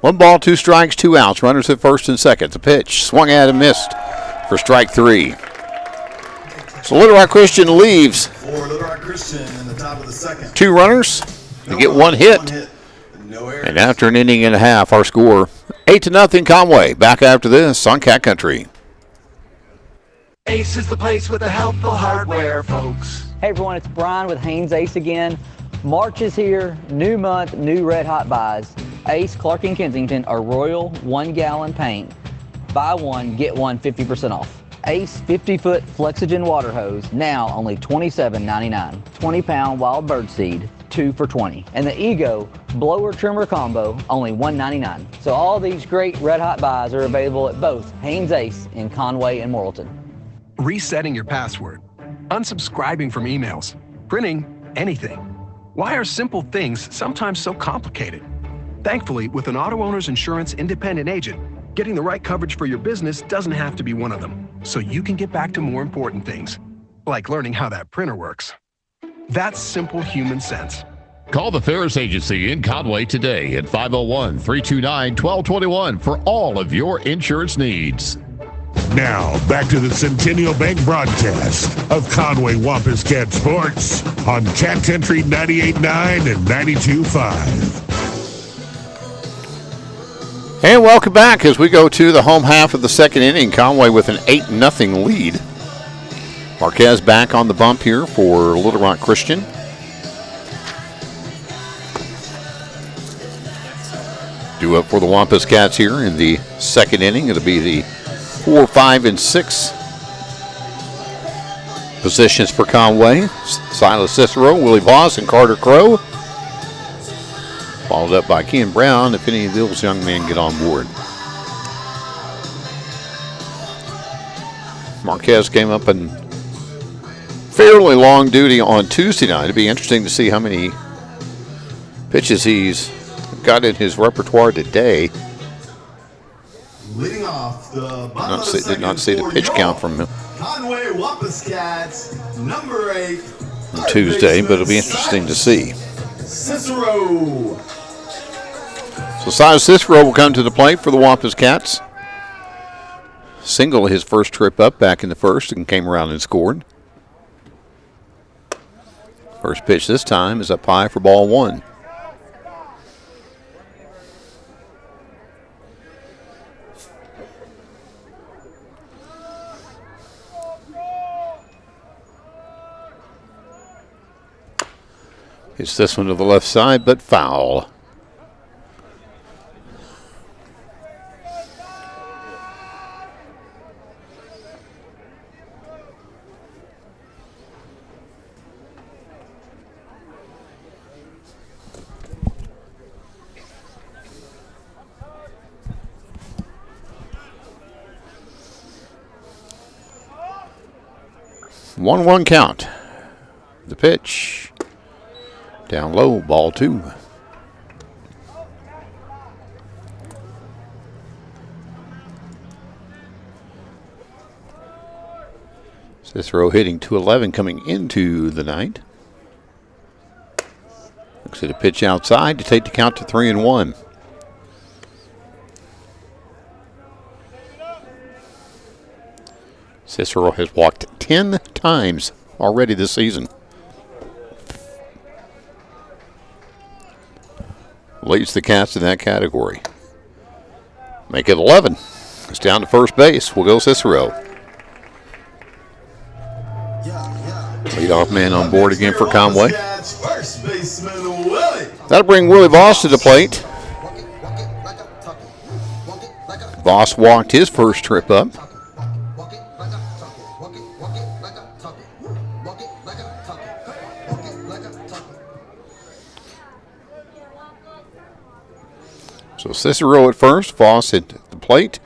1 ball, 2 strikes, 2 outs. Runners at first and second. The pitch swung at and missed for strike 3. So Little Rock Christian leaves For Little Rock Christian in the top of the second. 2 runners. They get 1 hit. No errors. And after an inning and a half, our score 8-0 Conway. Back after this on Cat Country. Ace is the place with the helpful hardware, folks. Hey everyone, it's Brian with Haynes Ace again. March is here, new month, new red hot buys. Ace, Clark and Kensington are Royal 1 gallon paint. Buy one, get one 50% off. Ace 50-foot Flexigen water hose, now only $27.99. 20-pound wild bird seed, 2 for $20. And the Ego blower trimmer combo, only $1.99. So all these great red hot buys are available at both Haynes Ace in Conway and Morrilton. Resetting your password, unsubscribing from emails, printing anything. Why are simple things sometimes so complicated? Thankfully, with an auto owner's insurance independent agent, getting the right coverage for your business doesn't have to be one of them, so you can get back to more important things, like learning how that printer works. That's simple human sense. Call the Ferris Agency in Conway today at 501-329-1221 for all of your insurance needs. Now, back to the Centennial Bank broadcast of Conway Wampus Cat Sports on Cat Country 98.9 and 92.5. And welcome back as we go to the home half of the second inning. Conway with an 8-0 lead. Marquez back on the bump here for Little Rock Christian. Due up for the Wampus Cats here in the second inning. It'll be the 4, 5, and 6 positions for Conway. Silas Cicero, Willie Voss, and Carter Crow. Followed up by Ken Brown if any of those young men get on board. Marquez came up in fairly long duty on Tuesday night. It'd be interesting to see how many pitches he's got in his repertoire today. Leading off the bottom of the Did not see the second pitch for count your from him Conway Wampus Cats, number 8. on Tuesday, but it'll be interesting to see. Cicero. So Silas Cicero will come to the plate for the Wampus Cats. Single his first trip up back in the first and came around and scored. First pitch this time is up high for ball 1. Hits this one to the left side, but foul. One count. The pitch. Down low, ball 2. Cicero hitting .211 coming into the night. Looks at a pitch outside to take the count to 3-1. Cicero has walked 10 times already this season. Leads the Cats in that category. Make it 11. It's down to first base. We'll go Cicero. Leadoff man on board again for Conway. That'll bring Willie Voss to the plate. Voss walked his first trip up. So Cicero at first, Voss at the plate.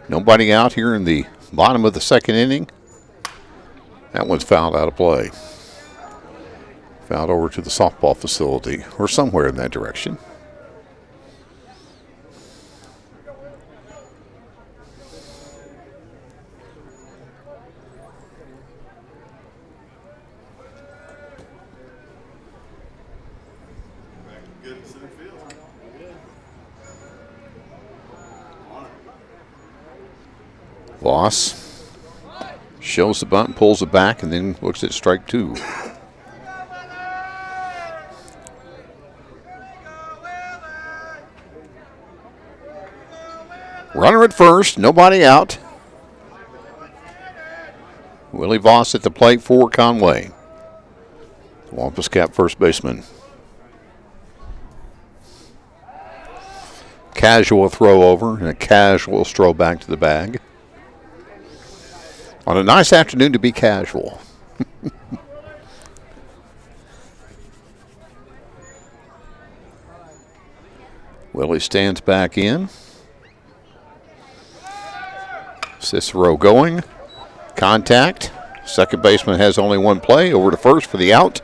Nobody out here in the bottom of the second inning. That one's fouled out of play. Fouled over to the softball facility or somewhere in that direction. Voss shows the bunt, pulls it back, and then looks at strike 2. Runner at first, nobody out. Willie Voss at the plate for Conway. Wampus Cat first baseman. Casual throw over and a casual stroll back to the bag. On a nice afternoon to be casual. Willie stands back in. Cicero going. Contact. Second baseman has only one play. Over to first for the out.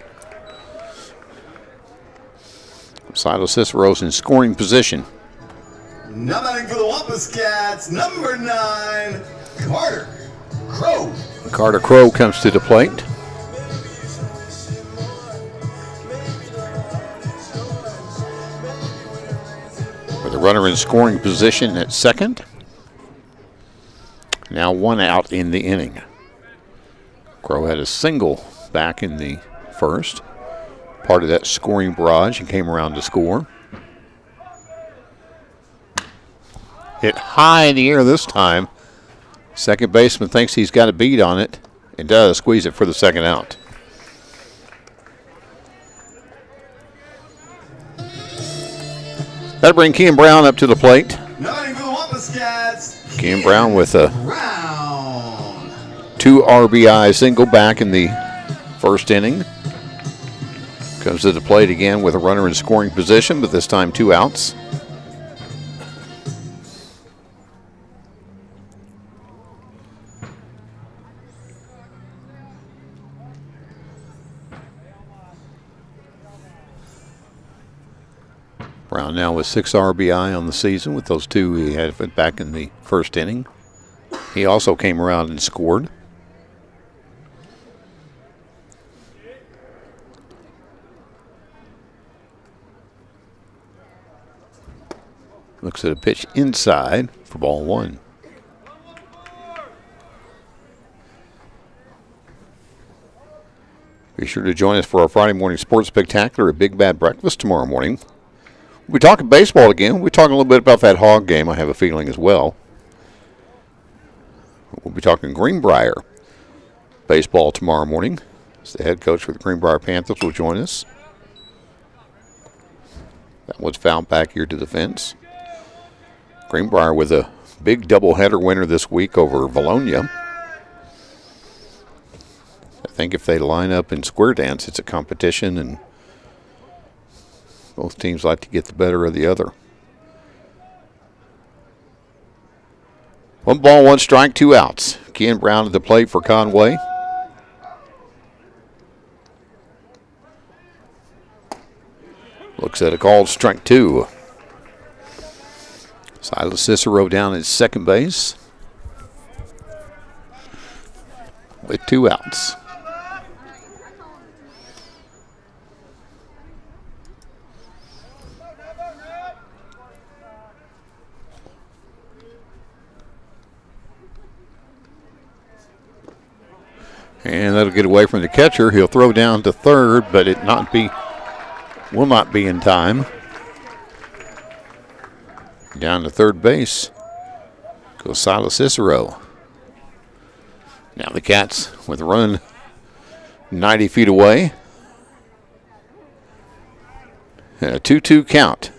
Silo Cicero's in scoring position. Now batting for the Wampus Cats, number 9, Carter Crow. Carter Crow comes to the plate. With a runner in scoring position at second. Now one out in the inning. Crow had a single back in the first. Part of that scoring barrage and came around to score. Hit high in the air this time. Second baseman thinks he's got a beat on it and does squeeze it for the second out. That'll bring Kean Brown up to the plate. Kean Brown with a 2 RBI single back in the first inning. Comes to the plate again with a runner in scoring position, but this time 2 outs. Brown now with 6 RBI on the season with those 2 he had back in the first inning. He also came around and scored. Looks at a pitch inside for ball 1. Be sure to join us for our Friday morning sports spectacular at Big Bad Breakfast tomorrow morning. We'll be talking baseball again. We'll be talking a little bit about that Hog game, I have a feeling, as well. We'll be talking Greenbrier baseball tomorrow morning. As the head coach for the Greenbrier Panthers will join us. That one's fouled back here to the fence. Greenbrier with a big doubleheader winner this week over Valonia. I think if they line up in square dance, it's a competition, and both teams like to get the better of the other. 1 ball, 1 strike, 2 outs. Kean Brown at the plate for Conway. Looks at a called strike 2. Silas Cicero down at second base with 2 outs. And that'll get away from the catcher. He'll throw down to third, but will not be in time. Down to third base goes Silas Cicero. Now the Cats with a run 90 feet away. And a 2-2 count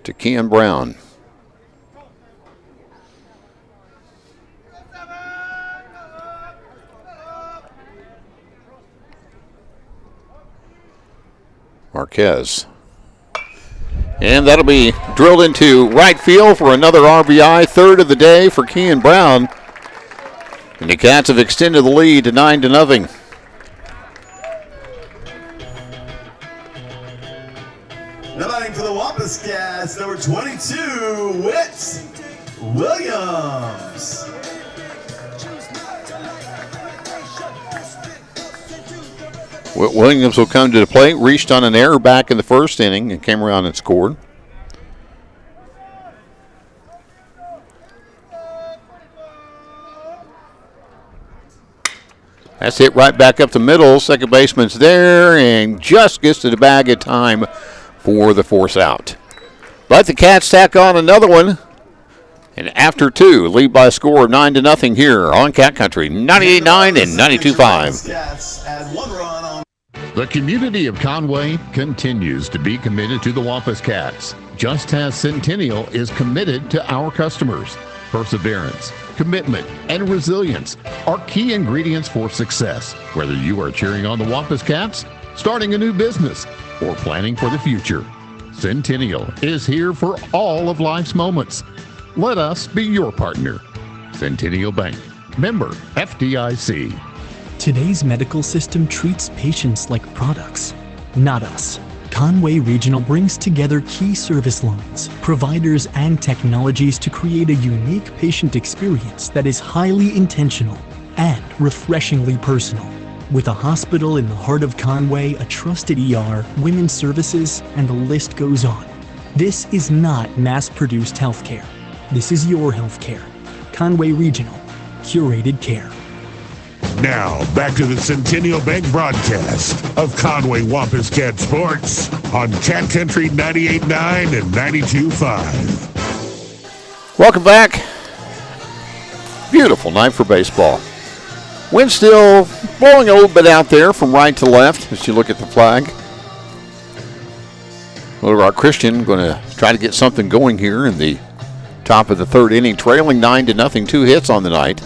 to Kean Brown. Marquez. And that'll be drilled into right field for another RBI, 3rd of the day for Kean Brown. And the Cats have extended the lead to 9-0. Now batting for the Wampus Cats, number 22, Whit Williams. Whit Williams will come to the plate, reached on an error back in the first inning and came around and scored. That's hit right back up the middle. Second baseman's there and just gets to the bag in time for the force out. But the Cats tack on another one. And after two, lead by a score of 9-0 here on Cat Country, 98.9 and 92.5. The community of Conway continues to be committed to the Wampus Cats, just as Centennial is committed to our customers. Perseverance, commitment, and resilience are key ingredients for success, whether you are cheering on the Wampus Cats, starting a new business, or planning for the future. Centennial is here for all of life's moments. Let us be your partner. Centennial Bank, member FDIC. Today's medical system treats patients like products, not us. Conway Regional brings together key service lines, providers, and technologies to create a unique patient experience that is highly intentional and refreshingly personal. With a hospital in the heart of Conway, a trusted ER, women's services, and the list goes on. This is not mass-produced healthcare. This is your healthcare. Conway Regional, curated care. Now, back to the Centennial Bank broadcast of Conway Wampus Cat Sports on Cat Country 98.9 and 92.5. Welcome back. Beautiful night for baseball. Wind still blowing a little bit out there from right to left as you look at the flag. Little Rock Christian going to try to get something going here in the top of the third inning, trailing 9-0, 2 hits on the night.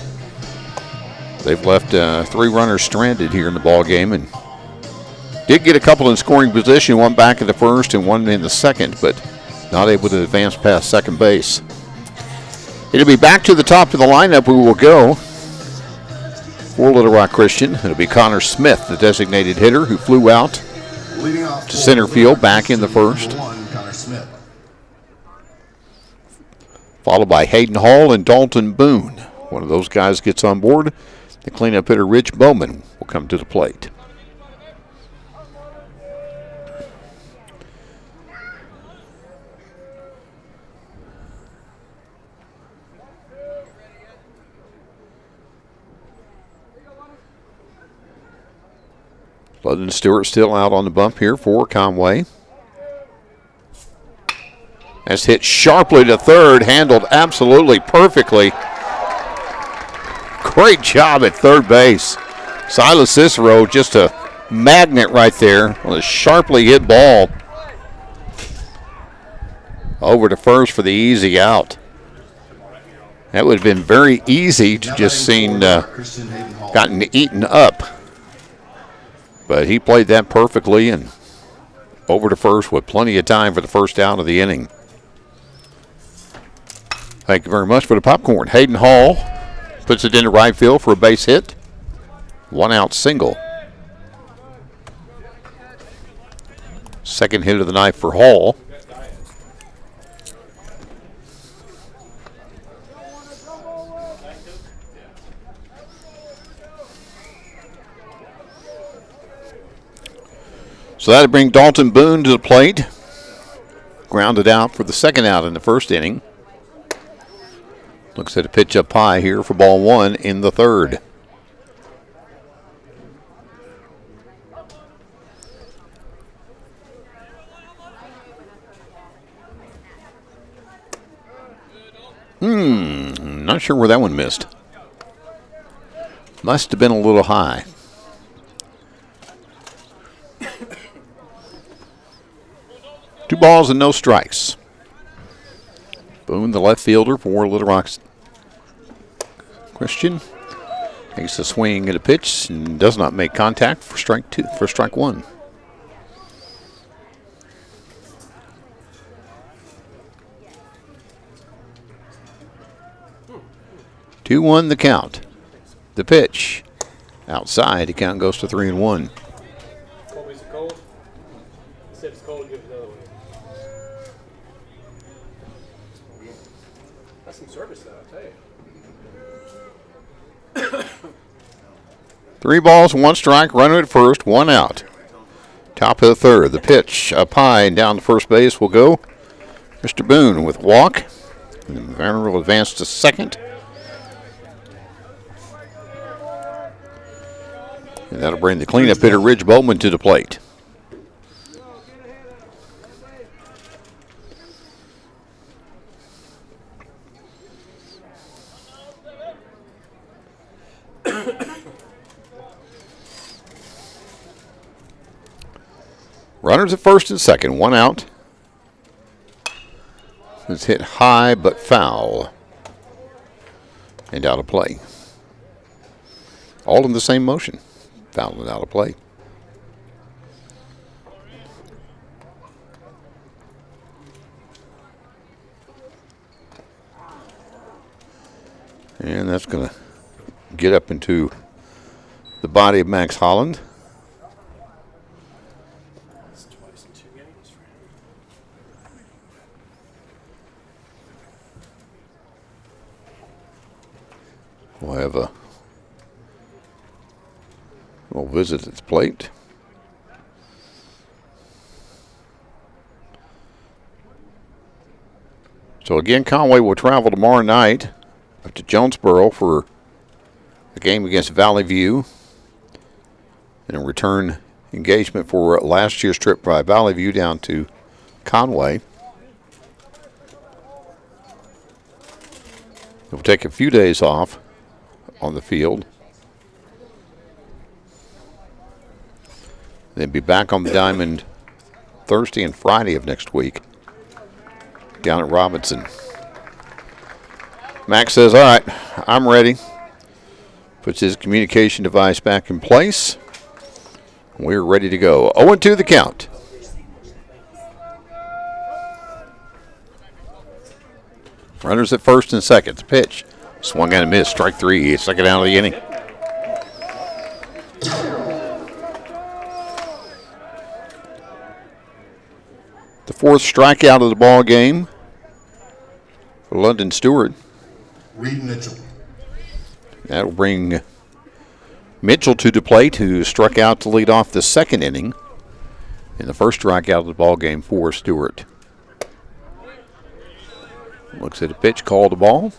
They've left 3 runners stranded here in the ball game and did get a couple in scoring position, one back in the first and one in the second, but not able to advance past second base. It'll be back to the top of the lineup. We will go for Little Rock Christian. It'll be Connor Smith, the designated hitter, who flew out to center field back in the first. Followed by Hayden Hall and Dalton Boone. One of those guys gets on board. The cleanup hitter, Rich Bowman, will come to the plate. Ludden Stewart still out on the bump here for Conway. That's hit sharply to third, handled absolutely perfectly. Great job at third base. Silas Cicero, just a magnet right there on a sharply hit ball. Over to first for the easy out. That would have been very easy to just seen gotten eaten up. But he played that perfectly and over to first with plenty of time for the first out of the inning. Thank you very much for the popcorn. Hayden Hall puts it into right field for a base hit. 1 out single. Second hit of the night for Hall. So that'll bring Dalton Boone to the plate. Grounded out for the second out in the first inning. Looks at a pitch up high here for ball 1 in the third. Not sure where that one missed. Must have been a little high. Two balls and no strikes. Boone, the left fielder for Little Rock's Christian, takes a swing at a pitch and does not make contact for strike 1. Two 2-1 the count. The pitch outside. The count goes to 3-1. Three balls, 1 strike, runner at first, 1 out. Top of the third. The pitch up high and down to first base will go Mr. Boone with walk. And Varner will advance to second. And that'll bring the cleanup hitter, Ridge Bowman, to the plate. Runners at first and second, one out. It's hit high but foul. And out of play. All in the same motion. Foul and out of play. And that's going to get up into the body of Max Holland. We'll have a little visit at the plate. So again, Conway will travel tomorrow night up to Jonesboro for a game against Valley View and a return engagement for last year's trip by Valley View down to Conway. He'll take a few days off on the field. Then be back on the diamond Thursday and Friday of next week down at Robinson. Max says, all right, I'm ready. Puts his communication device back in place. We're ready to go. 0-2 the count. Runners at first and second. The pitch. Swung and a miss. Strike three. Second out of the inning. The fourth strikeout of the ball game for London Stewart. Reed Mitchell. That'll bring Mitchell to the plate, who struck out to lead off the second inning. And the first strikeout of the ball game for Stewart. Looks at a pitch, called the ball.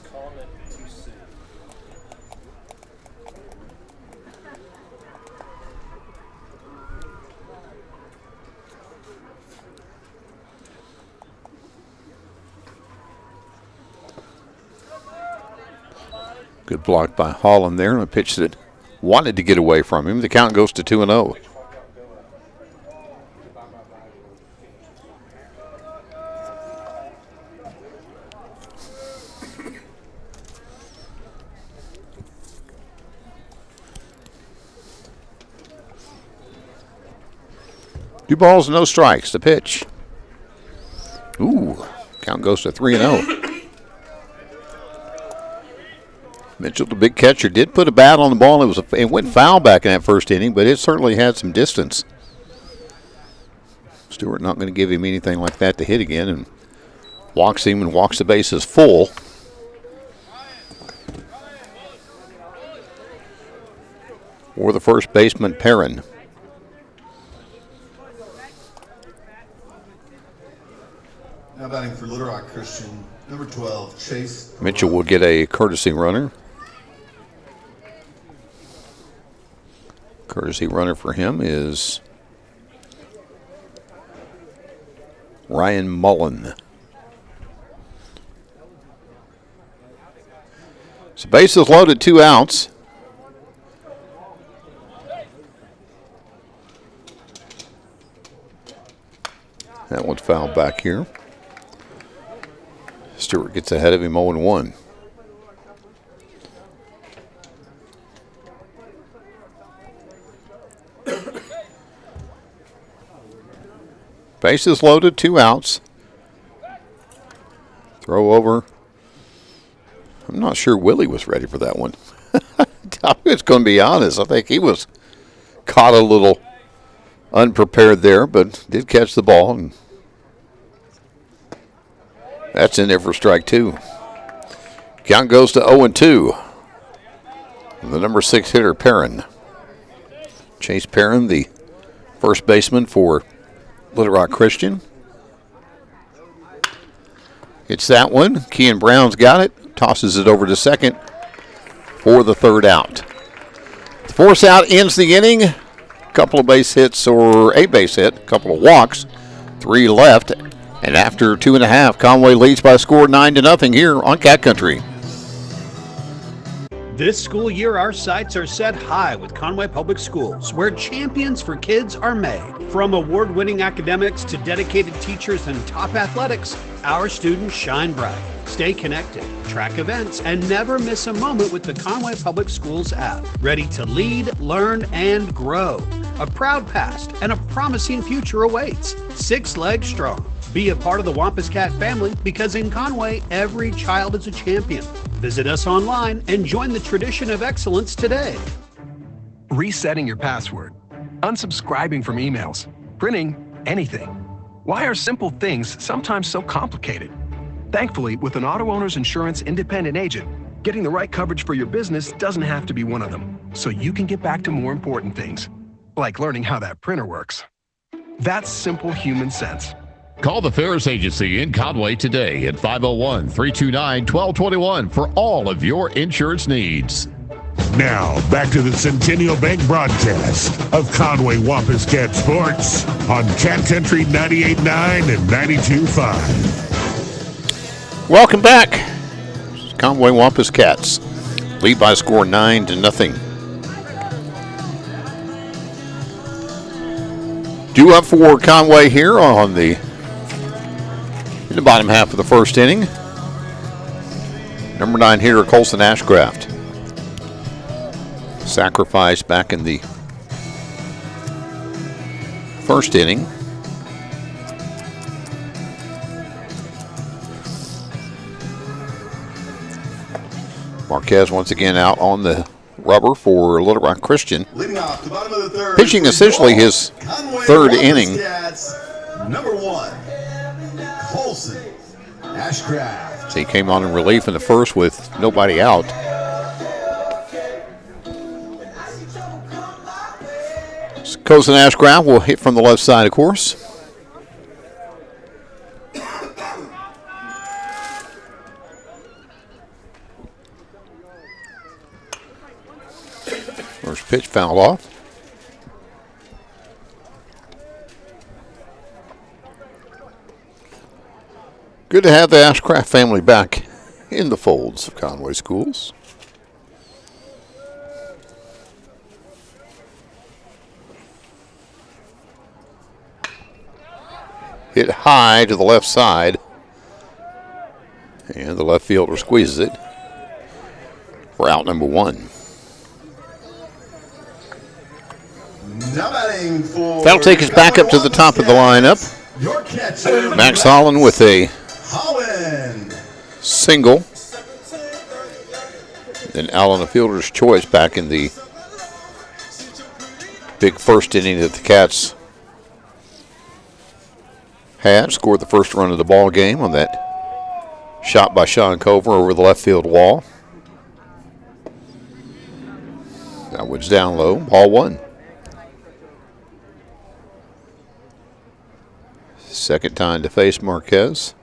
Good block by Holland there, and a pitch that wanted to get away from him. The count goes to 2-0. Two balls, no strikes. The pitch. Ooh, count goes to 3-0. Mitchell, the big catcher, did put a bat on the ball. It went foul back in that first inning, but it certainly had some distance. Stewart not going to give him anything like that to hit again, and walks him and walks the bases full. For the first baseman, Perrin. Now batting for Little Rock Christian, number 12, Chase. Mitchell will get a courtesy runner. Courtesy runner for him is Ryan Mullen. So bases loaded, 2 outs. That one's fouled back here. Stewart gets ahead of him 0-1. Bases loaded, 2 outs. Throw over. I'm not sure Willie was ready for that one. I'm just going to be honest. I think he was caught a little unprepared there, but did catch the ball. And that's in there for strike 2. Count goes to 0-2. The number 6 hitter, Perrin. Chase Perrin, the first baseman for Little Rock Christian. It's that one. Kean Brown's got it. Tosses it over to second for the third out. The Force out ends the inning. A couple of base hits or a base hit, a couple of walks, 3 left. And after 2.5, Conway leads by a score 9-0 here on Cat Country. This school year, our sights are set high with Conway Public Schools, where champions for kids are made. From award-winning academics to dedicated teachers and top athletics, our students shine bright. Stay connected, track events, and never miss a moment with the Conway Public Schools app. Ready to lead, learn, and grow. A proud past and a promising future awaits. 6 legs strong. Be a part of the Wampus Cat family, because in Conway, every child is a champion. Visit us online and join the tradition of excellence today. Resetting your password, unsubscribing from emails, printing anything. Why are simple things sometimes so complicated? Thankfully, with an auto owner's insurance independent agent, getting the right coverage for your business doesn't have to be one of them, so you can get back to more important things, like learning how that printer works. That's simple human sense. Call the Ferris Agency in Conway today at 501-329-1221 for all of your insurance needs. Now, back to the Centennial Bank broadcast of Conway Wampus Cat Sports on Cat Country 98.9 and 92.5. Welcome back. Conway Wampus Cats lead by a score 9-0. Due up for Conway here in the bottom half of the first inning. Number 9 hitter Colson Ashcraft. Sacrifice back in the first inning. Marquez once again out on the rubber for Little Rock Christian. Leading off the bottom of the third. Pitching essentially his third inning. Number 1, Colson Ashcraft. He came on in relief in the first with nobody out. Colson Ashcraft will hit from the left side, of course. First pitch fouled off. Good to have the Ashcraft family back in the folds of Conway Schools. Hit high to the left side. And the left fielder squeezes it for out number 1. That'll take us back up to the top of the lineup. Max Holland with a single. Then Allen, the fielder's choice, back in the big first inning that the Cats had. Scored the first run of the ball game on that shot by Sean Cover over the left field wall. That one's down low. Ball 1. Second time to face Marquez.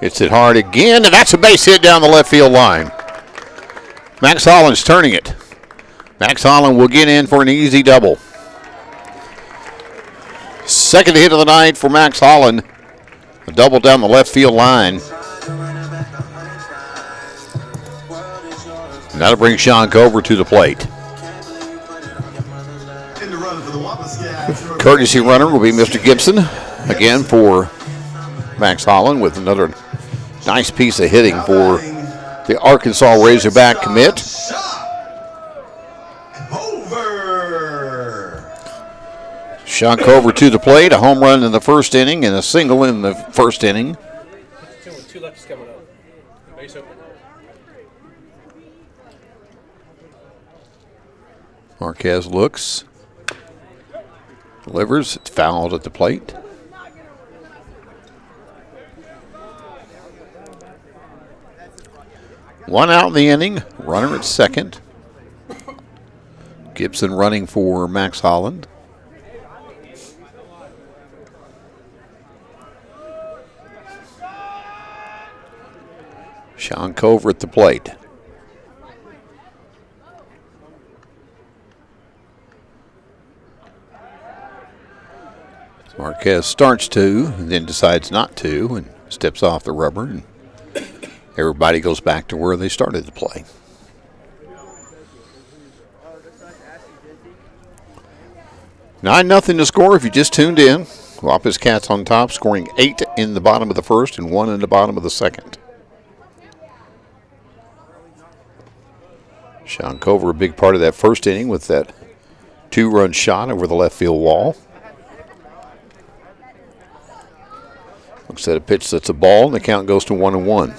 Hits it hard again, and that's a base hit down the left field line. Max Holland's turning it. Max Holland will get in for an easy double. Second hit of the night for Max Holland. A double down the left field line. And that'll bring Sean Cover to the plate. Courtesy runner will be Mr. Gibson. Again for Max Holland with another nice piece of hitting for the Arkansas Razorback commit. Sean Cover to the plate. A home run in the first inning and a single in the first inning. Two lefties coming up. Base open. Marquez looks, delivers, it's fouled at the plate. One out in the inning, runner at second. Gibson running for Max Holland. Sean Cover at the plate. Marquez starts to, and then decides not to, and steps off the rubber, and everybody goes back to where they started to play. Nine nothing to score if you just tuned in. Wampus Cats on top, scoring 8 in the bottom of the first and 1 in the bottom of the second. Sean Cover, a big part of that first inning with that 2-run shot over the left field wall. Looks at a pitch that's a ball, and the count goes to 1-1.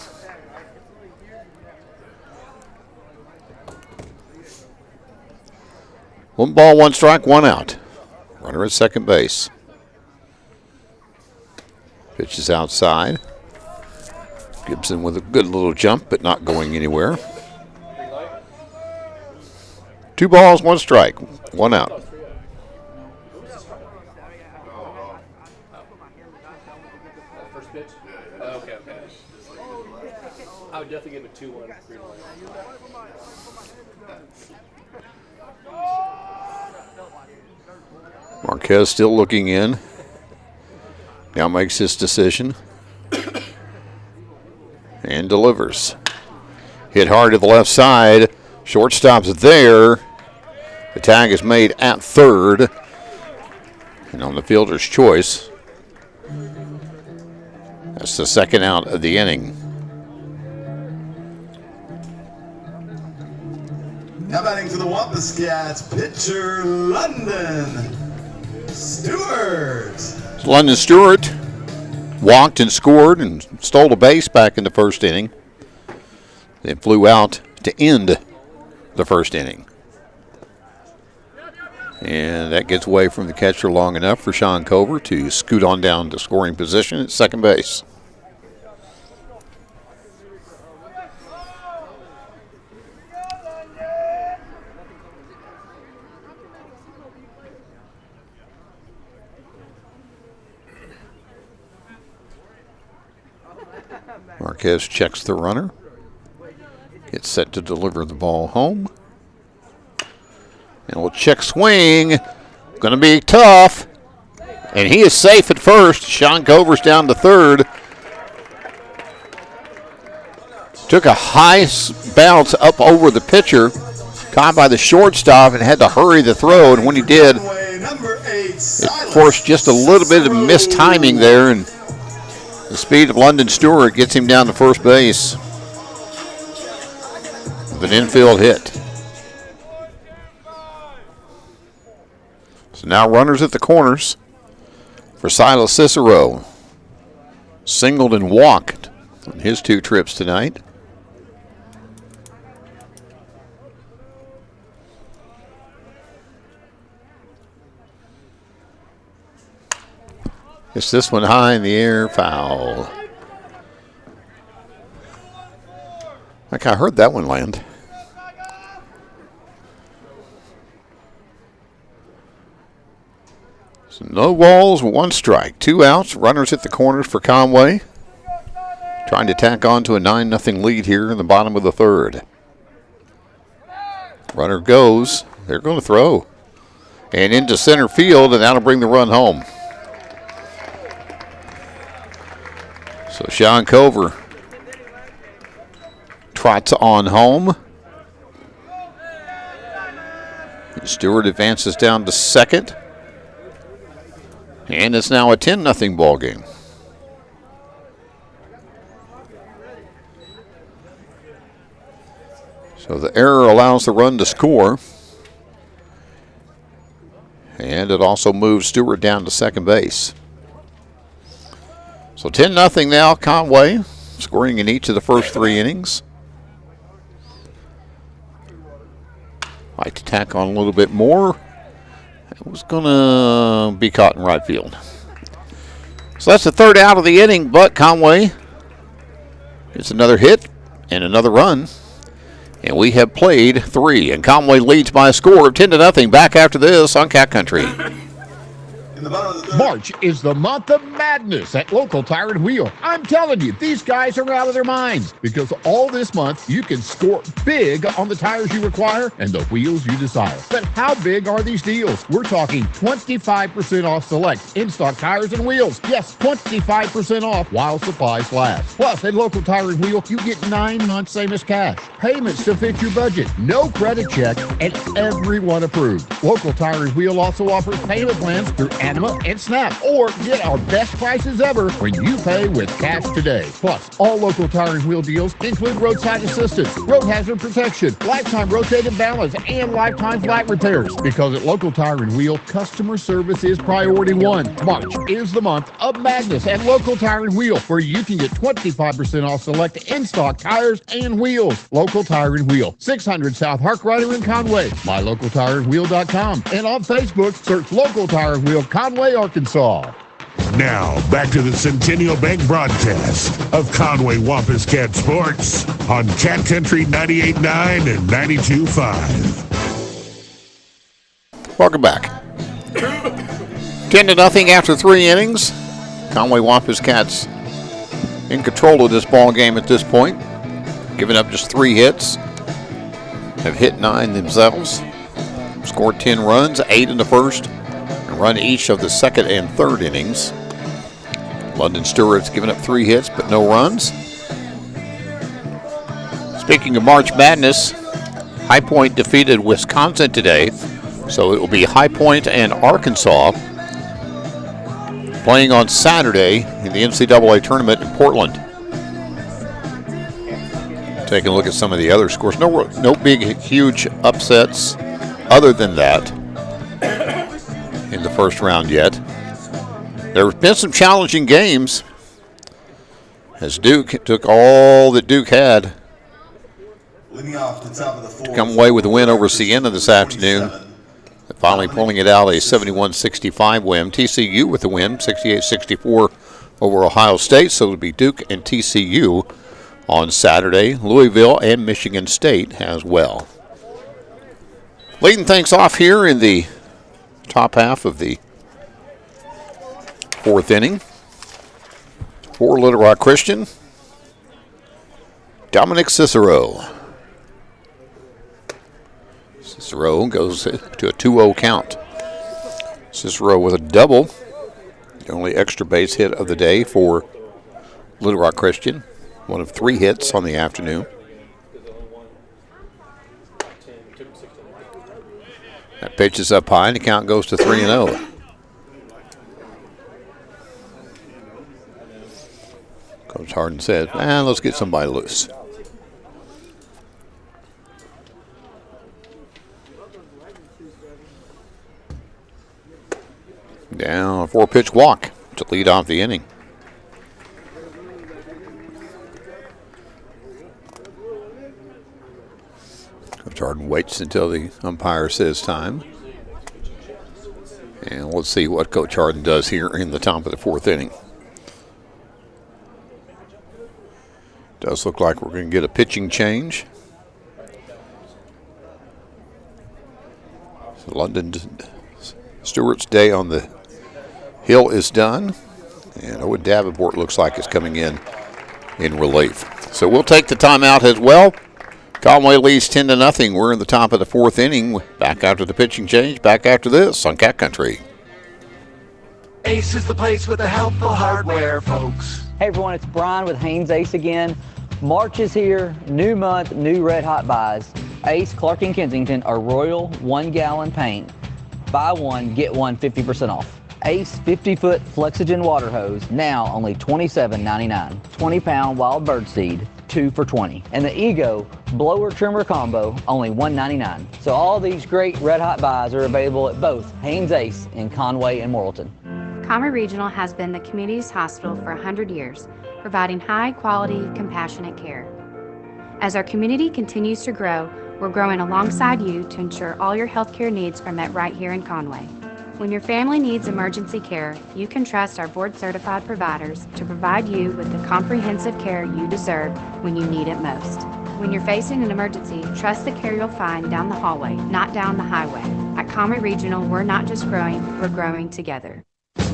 One ball, one strike, one out. Runner at second base. Pitch is outside. Gibson with a good little jump, but not going anywhere. 2 balls, 1 strike, 1 out. First pitch? Okay. I would definitely give it 2-1. Marquez still looking in. Now makes his decision. And delivers. Hit hard to the left side. Shortstop's there. The tag is made at third. And on the fielder's choice. That's the second out of the inning. Now batting for the Wampus Cats, pitcher London Stewart. London Stewart walked and scored and stole a base back in the first inning. Then flew out to end the first inning. And that gets away from the catcher long enough for Sean Cover to scoot on down to scoring position at second base. Marquez checks the runner. Gets set to deliver the ball home. And we'll check swing. Going to be tough. And he is safe at first. Sean Cover's down to third. Took a high bounce up over the pitcher. Caught by the shortstop and had to hurry the throw. And when he did, it forced just a little bit of mistiming there. And the speed of London Stewart gets him down to first base with an infield hit. So now runners at the corners for Silas Cicero. Singled and walked on his 2 trips tonight. It's this one high in the air, foul. Like I heard that one land. So no balls, 1 strike, 2 outs. Runners at the corners for Conway. Trying to tack on to a 9-0 lead here in the bottom of the third. Runner goes. They're going to throw. And into center field, and that'll bring the run home. So Sean Cover trots on home. Stewart advances down to second. And it's now a 10-0 ball game. So the error allows the run to score. And it also moves Stewart down to second base. So 10-0 now, Conway scoring in each of the first 3 innings. Like to tack on a little bit more. It was going to be caught in right field. So that's the third out of the inning, but Conway gets another hit and another run. And we have played 3, and Conway leads by a score of 10-0. Back after this on Cat Country. In the bottom of the third. March is the month of madness at Local Tire and Wheel. I'm telling you, these guys are out of their minds because all this month you can score big on the tires you require and the wheels you desire. But how big are these deals? We're talking 25% off select in-stock tires and wheels. Yes, 25% off while supplies last. Plus, at Local Tire and Wheel, you get 9 months same as cash. Payments to fit your budget. No credit check and everyone approved. Local Tire and Wheel also offers payment plans through Anima and Snap, or get our best prices ever when you pay with cash today. Plus, all Local Tire and Wheel deals include roadside assistance, road hazard protection, lifetime rotated balance, and lifetime flat repairs. Because at Local Tire and Wheel, customer service is priority one. March is the month of madness at Local Tire and Wheel, where you can get 25% off select in-stock tires and wheels. Local Tire and Wheel, 600 South Harkrider in Conway. MyLocalTireandWheel.com. And on Facebook, search Local Tire and Wheel, Conway, Arkansas. Now, back to the Centennial Bank broadcast of Conway Wampus Cat Sports on Cat Country 98.9 and 92.5. Welcome back. 10-0 after 3 innings. Conway Wampus Cats in control of this ball game at this point, giving up just 3 hits. Have hit 9 themselves. Scored 10 runs, 8 in the first, and run each of the second and third innings. London Stewart's given up 3 hits, but no runs. Speaking of March Madness, High Point defeated Wisconsin today, so it will be High Point and Arkansas playing on Saturday in the NCAA tournament in Portland. Taking a look at some of the other scores. No big, huge upsets other than that in the first round yet. There have been some challenging games as Duke took all that Duke had to come away with a win over Siena this afternoon. Finally pulling it out, a 71-65 win. TCU with the win, 68-64 over Ohio State. So it'll be Duke and TCU on Saturday. Louisville and Michigan State as well. Leading things off here in the top half of the 4th inning for Little Rock Christian, Dominic Cicero. Cicero goes to a 2-0 count. Cicero with a double, the only extra base hit of the day for Little Rock Christian. One of 3 hits on the afternoon. That pitch is up high, and the count goes to 3-0. Coach Harden said, let's get somebody loose. Down a 4-pitch walk to lead off the inning. Coach Harden waits until the umpire says time. And let's see what Coach Harden does here in the top of the 4th inning. Does look like we're going to get a pitching change. So London Stewart's day on the hill is done. And Owen Davenport looks like is coming in relief. So we'll take the timeout as well. Conway leads 10-0. We're in the top of the 4th inning. Back after the pitching change. Back after this on Cat Country. Ace is the place with the helpful hardware, folks. Hey everyone, it's Brian with Haynes Ace again. March is here, new month, new red hot buys. Ace, Clark and Kensington are Royal 1-gallon paint. Buy one, get one 50% off. Ace 50-foot Flexigen water hose, now only $27.99. 20-pound wild bird seed, 2 for $20. And the Ego blower trimmer combo, only $1.99. So all these great red hot buys are available at both Haynes Ace in Conway and Morrilton. Conway Regional has been the community's hospital for 100 years, providing high-quality, compassionate care. As our community continues to grow, we're growing alongside you to ensure all your healthcare needs are met right here in Conway. When your family needs emergency care, you can trust our board-certified providers to provide you with the comprehensive care you deserve when you need it most. When you're facing an emergency, trust the care you'll find down the hallway, not down the highway. At Conway Regional, we're not just growing, we're growing together.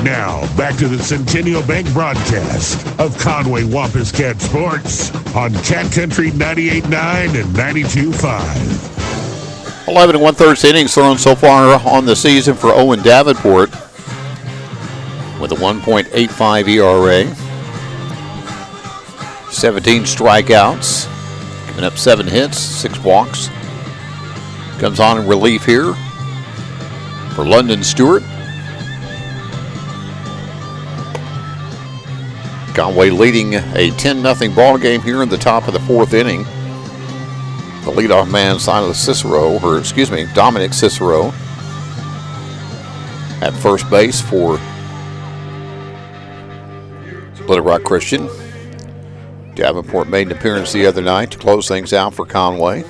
Now, back to the Centennial Bank broadcast of Conway Wampus Cat Sports on Cat Country 98.9 and 92.5. 11 1/3 innings thrown so far on the season for Owen Davenport with a 1.85 ERA. 17 strikeouts, giving up 7 hits, 6 walks. Comes on in relief here for London Stewart. Conway leading a 10-0 ball game here in the top of the 4th inning. The leadoff man, Dominic Cicero, at first base for Little Rock Christian. Davenport made an appearance the other night to close things out for Conway.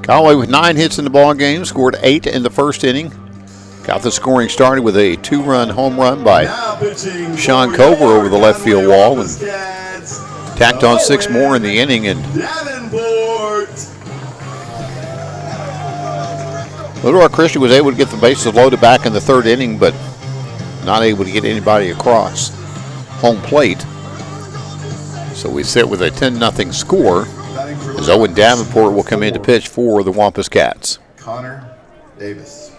Conway with 9 hits in the ball game, scored 8 in the first inning. Got the scoring started with a 2-run home run by Sean Cover over the left field wall, and tacked on 6 more in the inning. And Little Rock Christian was able to get the bases loaded back in the 3rd inning, but not able to get anybody across home plate. So we sit with a 10-0 score, as Owen Davenport will come in to pitch for the Wampus Cats. Connor Davis.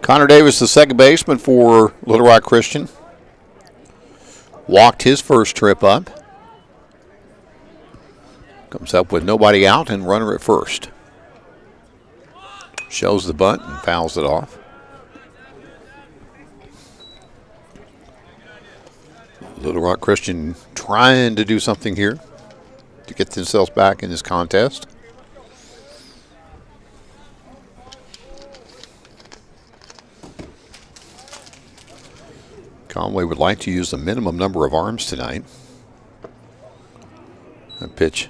Connor Davis, the second baseman for Little Rock Christian, walked his first trip up. Comes up with nobody out and runner at first. Shows the bunt and fouls it off. Little Rock Christian trying to do something here to get themselves back in this contest. Conway would like to use the minimum number of arms tonight. A pitch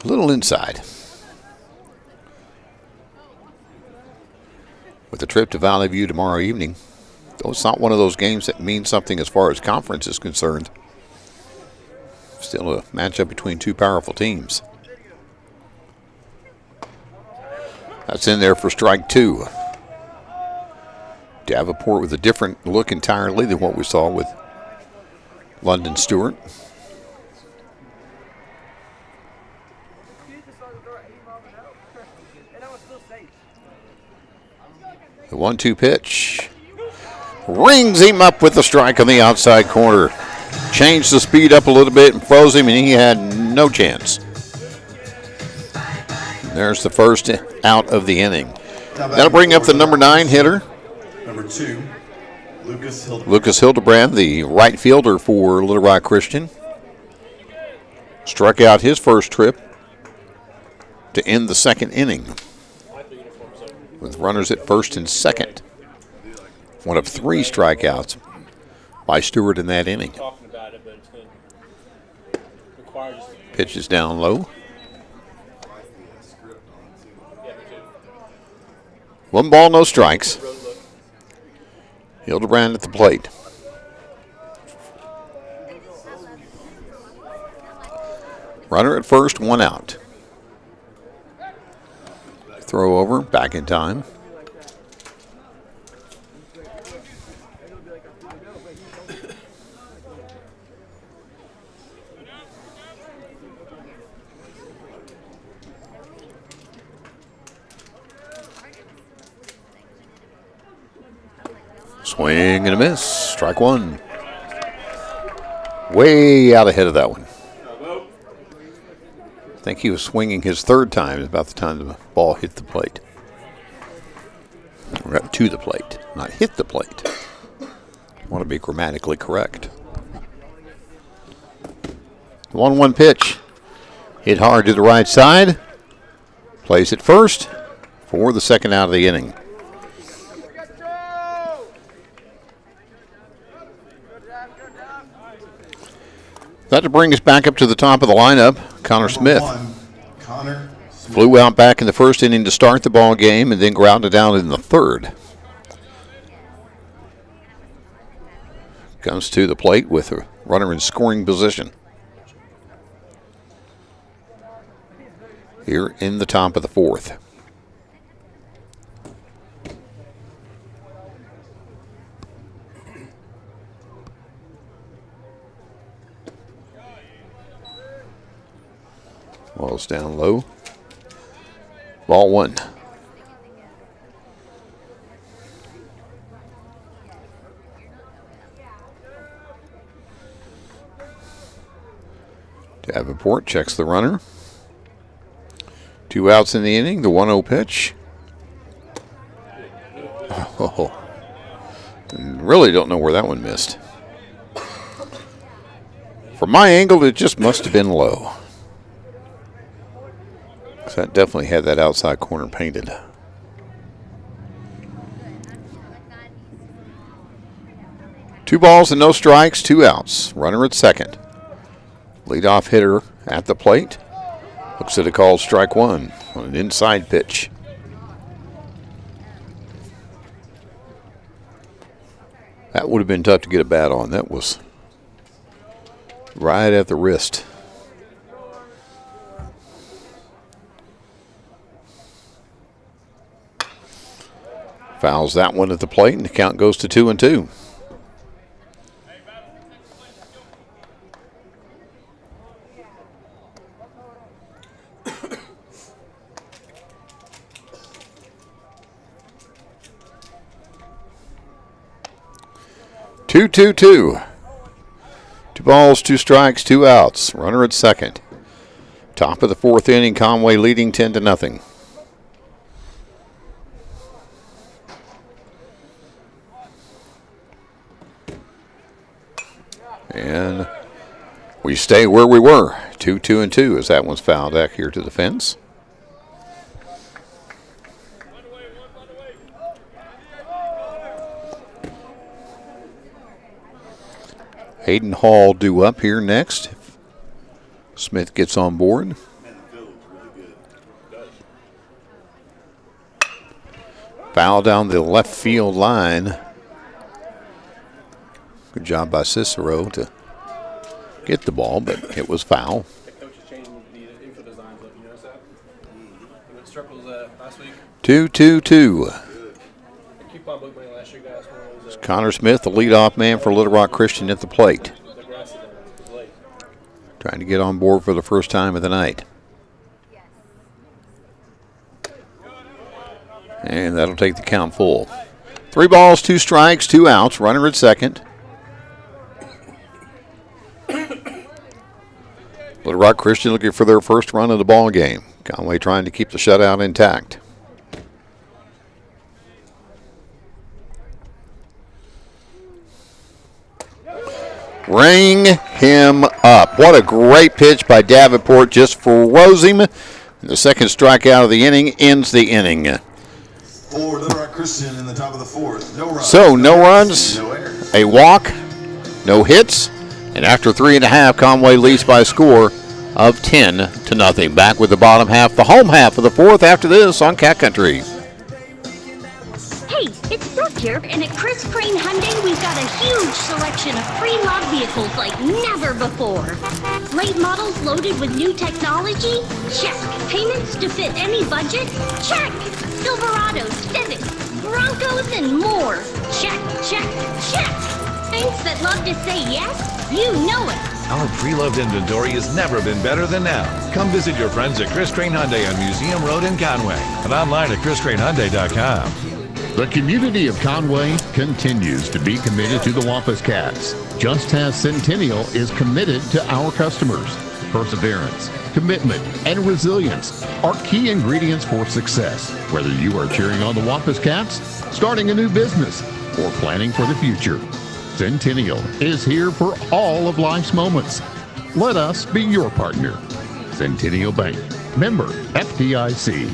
a little inside. With the trip to Valley View tomorrow evening, though it's not one of those games that means something as far as conference is concerned, still a matchup between 2 powerful teams. That's in there for strike 2. Davenport with a different look entirely than what we saw with London Stewart. The 1-2 pitch rings him up with the strike on the outside corner. Changed the speed up a little bit and froze him, and he had no chance. There's the first out of the inning. That'll bring up the number 9 hitter. Number 2, Lucas Hildebrand, the right fielder for Little Rock Christian. Struck out his first trip to end the 2nd inning, with runners at first and second. One of 3 strikeouts by Stewart in that inning. Pitch is down low. 1 ball, no strikes. Hildebrand at the plate. Runner at first, 1 out. Throw over, back in time. Swing and a miss. Strike 1. Way out ahead of that one. I think he was swinging his 3rd time about the time the ball hit the plate. Or to the plate, not hit the plate. I want to be grammatically correct. 1-1 pitch. Hit hard to the right side. Plays it first for the 2nd out of the inning. That to bring us back up to the top of the lineup. Connor Smith flew out back in the 1st inning to start the ball game and then grounded out in the 3rd. Comes to the plate with a runner in scoring position. Here in the top of the fourth. Ball's down low. Ball one. Davenport checks the runner. 2 outs in the inning. The 1-0 pitch. Oh, really don't know where that one missed. From my angle, it just must have been low. So that definitely had that outside corner painted. Two balls and no strikes, 2 outs. Runner at second. Leadoff hitter at the plate. Looks at a called strike one on an inside pitch. That would have been tough to get a bat on. That was right at the wrist. Fouls that one at the plate, and the count goes to 2-2. Two. 2 balls, 2 strikes, 2 outs. Runner at second. Top of the fourth inning, Conway leading 10-0. And we stay where we were. 2-2 as that one's fouled back here to the fence. Hayden Hall due up here next. Smith gets on board. Foul down the left field line. Good job by Cicero to get the ball, but it was foul. Coach has changed the info designs. You notice that? He went circles last week. 2-2-2. Coupon book money last year, guys. Connor Smith, the leadoff man for Little Rock Christian at the plate. Trying to get on board for the first time of the night. And that'll take the count full. 3 balls, 2 strikes, 2 outs. Runner at second. Little Rock Christian looking for their first run of the ball game. Conway trying to keep the shutout intact. Ring him up. What a great pitch by Davenport. Just froze him. And the second strikeout of the inning ends the inning. For Little Rock Christian in the top of the fourth. No runs. So no runs, No errors. a walk, no hits, and after 3.5, Conway leads by a score of 10-0. Back with the bottom half, the home half of the fourth after this on Cat Country. Hey, it's Brooke here, and at Chris Crane Hyundai, we've got a huge selection of pre-loved vehicles like never before. Late models loaded with new technology? Check. Payments to fit any budget? Check. Silverados, Civics, Broncos, and more. Check, check, check. Saints that love to say yes? You know it. Our pre-loved inventory has never been better than now. Come visit your friends at Chris Crane Hyundai on Museum Road in Conway and online at chriscranehyundai.com. The community of Conway continues to be committed to the Wampus Cats, just as Centennial is committed to our customers. Perseverance, commitment, and resilience are key ingredients for success. Whether you are cheering on the Wampus Cats, starting a new business, or planning for the future, Centennial is here for all of life's moments. Let us be your partner. Centennial Bank, member FDIC.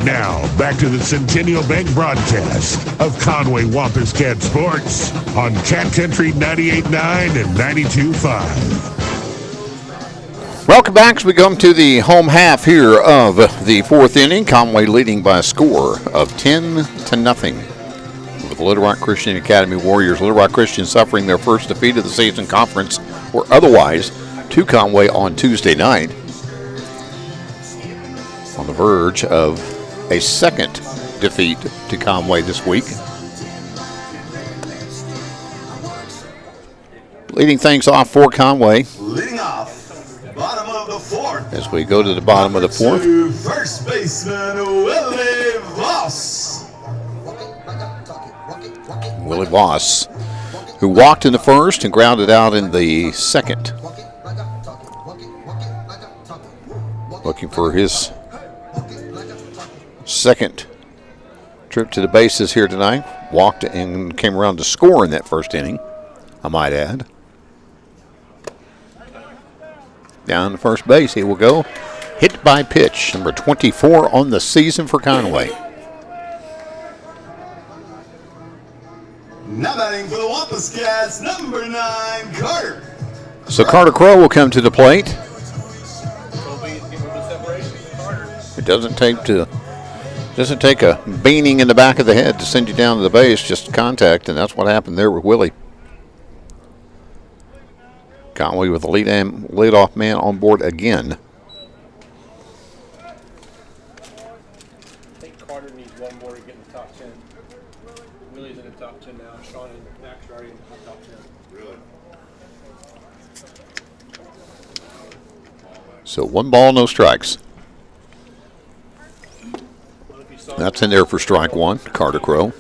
Now, back to the Centennial Bank broadcast of Conway Wampus Cat Sports on Cat Country 98.9 and 92.5. Welcome back as we come to the home half here of the fourth inning. Conway leading by a score of 10-0. With the Little Rock Christian Academy Warriors. Little Rock Christian suffering their first defeat of the season, conference or otherwise, to Conway on Tuesday night. On the verge of a second defeat to Conway this week. Leading things off for Conway. Leading off, bottom of the fourth. As we go to the bottom of the fourth. First baseman Willie Voss. Willie Voss, who walked in the first and grounded out in the second. Looking for his second trip to the bases here tonight. Walked and came around to score in that first inning, I might add. Down to first base, he will go. Hit by pitch, number 24 on the season for Conway. Now batting for the Wampus Cats, number 9, Carter. So Carter Crow will come to the plate. It doesn't take a beaning in the back of the head to send you down to the base, just contact, and that's what happened there with Willie. Conway with the leadoff man on board again. I think Carter needs one more to get in the top 10. Willie's in the top 10 now. Sean and Max are already in the top 10. Really? So 1 ball, no strikes. That's in there for strike 1, Carter Crow.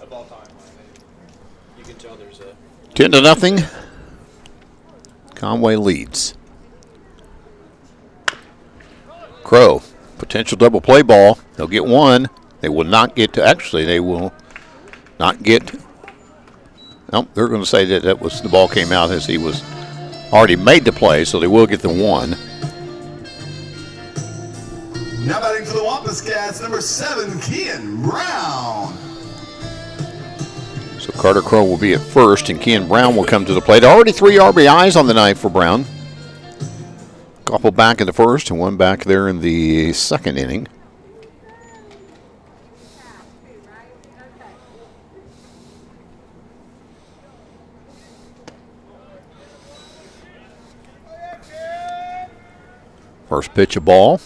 Of all time. You can tell there's a 10-0. Conway leads. Crow, potential double play ball. They'll get one. They will not get to, actually, they will not get. Nope, they're going to say that the ball came out as he was already made the play, so they will get the one. Now batting for the Wampus Cats, number 7, Kean Brown. So Carter Crow will be at first, and Kean Brown will come to the plate. Already 3 RBIs on the night for Brown. Couple back in the first and 1 back there in the second inning. First pitch, a ball.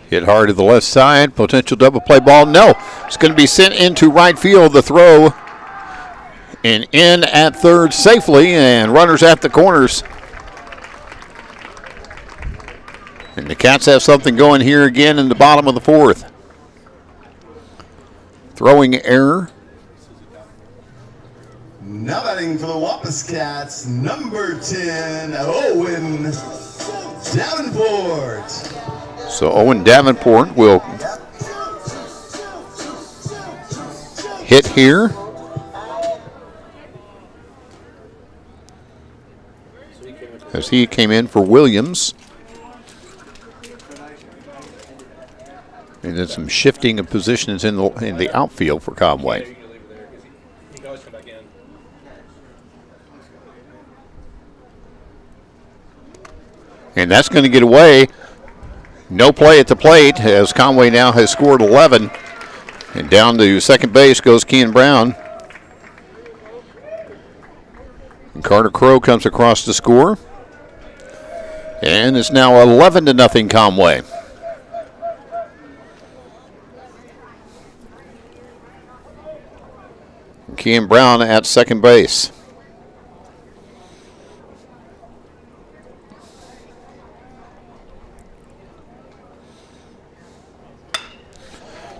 Hit hard to the left side. Potential double play ball. No. It's going to be sent into right field. The throw. And in at third safely. And runners at the corners. And the Cats have something going here again in the bottom of the fourth. Throwing error. Now batting for the Wampus Cats, number 10, Owen Davenport. So Owen Davenport will hit here. As he came in for Williams. And then some shifting of positions in the outfield for Conway. And that's going to get away. No play at the plate as Conway now has scored 11. And down to second base goes Kean Brown. And Carter Crow comes across to score. And it's now 11-0 Conway. Kean Brown at second base.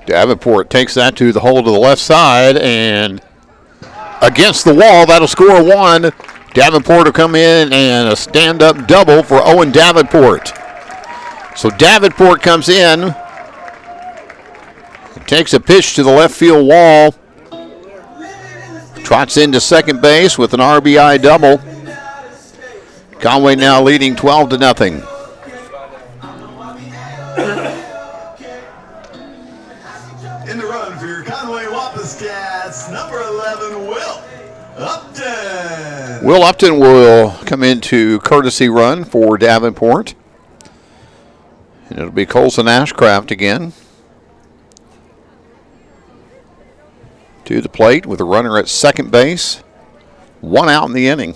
Davenport takes that to the hole to the left side and against the wall. That'll score 1. Davenport will come in and a stand-up double for Owen Davenport. So Davenport comes in, takes a pitch to the left field wall, trots into second base with an RBI double. Conway now leading 12-0. In the run for your Conway Wampus Cats, number 11, Will Upton. Will Upton will come into courtesy run for Davenport. And it'll be Colson Ashcraft again to the plate with a runner at second base. 1 out in the inning.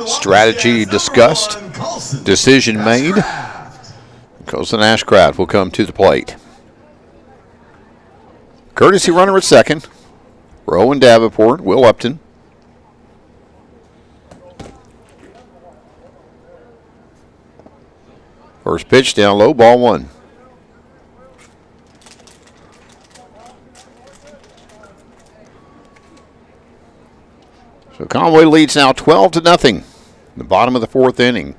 Strategy discussed. Decision made. Colson Ashcraft will come to the plate. Courtesy runner at second. Rowan Davenport, Will Upton. First pitch down low, ball 1. So Conway leads now 12-0. The bottom of the 4th inning.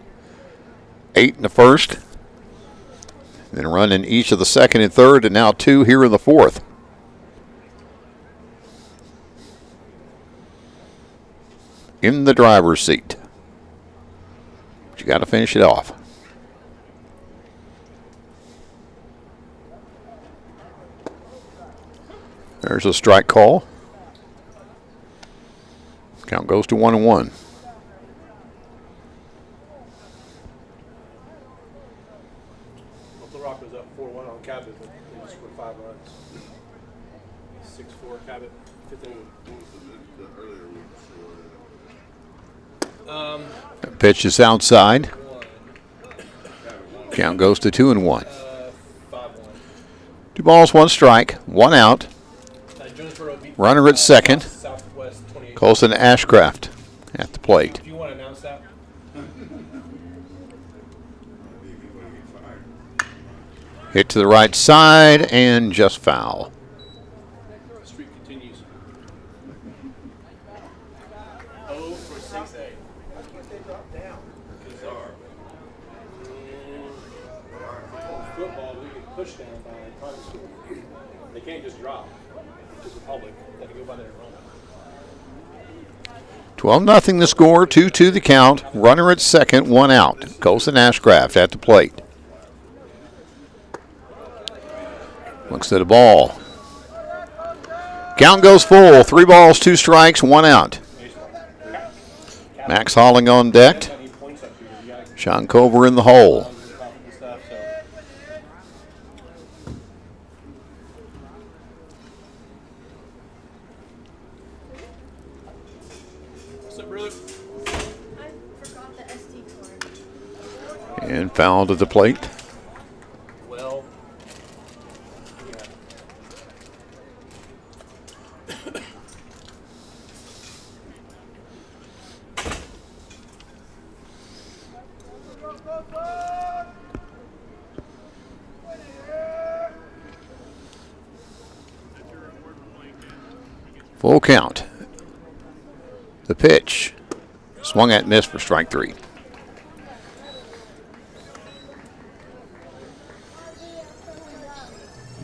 8 in the first. Then a run in each of the second and third, and now 2 here in the 4th. In the driver's seat. But you got to finish it off. There's a strike call. Count goes to 1-1. Little Rock was up 4-1 on Cabot, but they just scored 5 runs. 6-4 Cabot, 5th inning. The pitch is outside. Count goes to 2-1. 2 balls, 1 strike, 1 out. Runner at second. Colson Ashcraft at the plate. Do you want to announce that? Hit to the right side and just foul. The streak continues. 0 for 6A. How can they drop down? Football, we get pushed down by private school. They can't just drop. It's the public. They have to go by their own. 12-0 the score, 2-2 the count. Runner at second, 1 out. Colson Ashcraft at the plate. Looks at the ball. Count goes full. 3 balls, 2 strikes, 1 out. Max Holling on deck. Sean Cover in the hole. And foul to the plate. Well, Full count. The pitch. Swung at, missed for strike 3.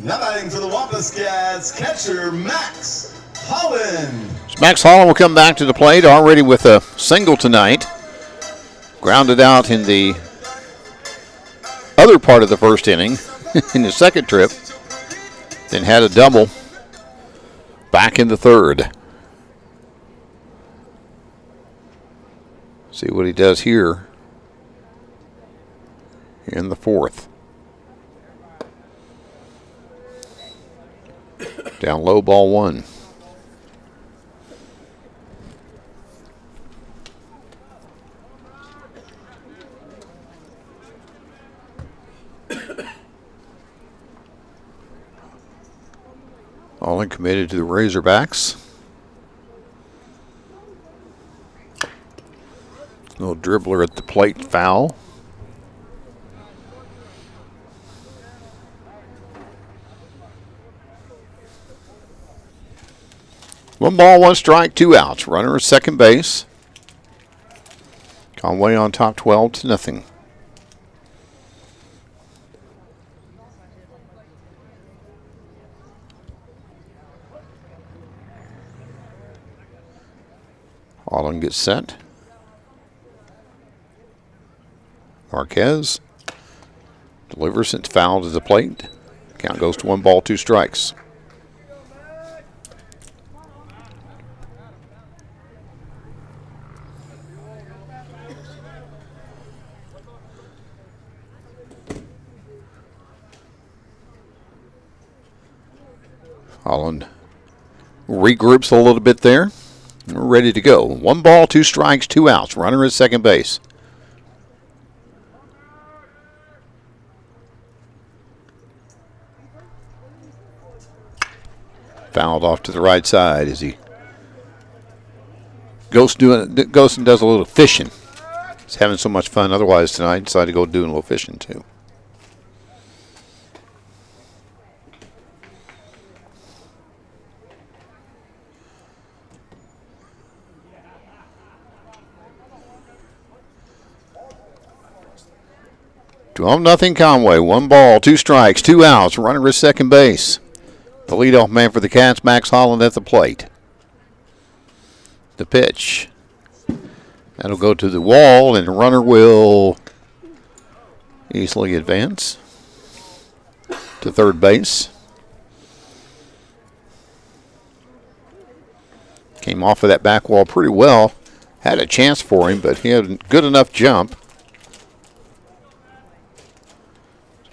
Now batting for the Wampus Cats, catcher Max Holland. Max Holland will come back to the plate, already with a single tonight. Grounded out in the other part of the first inning in the second trip. Then had a double back in the third. See what he does here in the 4th. Down low, ball 1. All in committed to the Razorbacks. Little dribbler at the plate, foul. One ball, 1 strike, 2 outs. Runner at second base. Conway on top, 12-0. Holland gets set. Marquez delivers it, foul to the plate. Count goes to 1 ball, 2 strikes. Holland regroups a little bit there. We're ready to go. 1 ball, 2 strikes, 2 outs. Runner at second base. Fouled off to the right side as he goes and does a little fishing. He's having so much fun otherwise tonight. Decided to go do a little fishing too. Nothing Conway. 1 ball, 2 strikes, 2 outs. Runner at second base. The leadoff man for the Cats, Max Holland at the plate. The pitch. That'll go to the wall, and the runner will easily advance to third base. Came off of that back wall pretty well. Had a chance for him, but he had a good enough jump.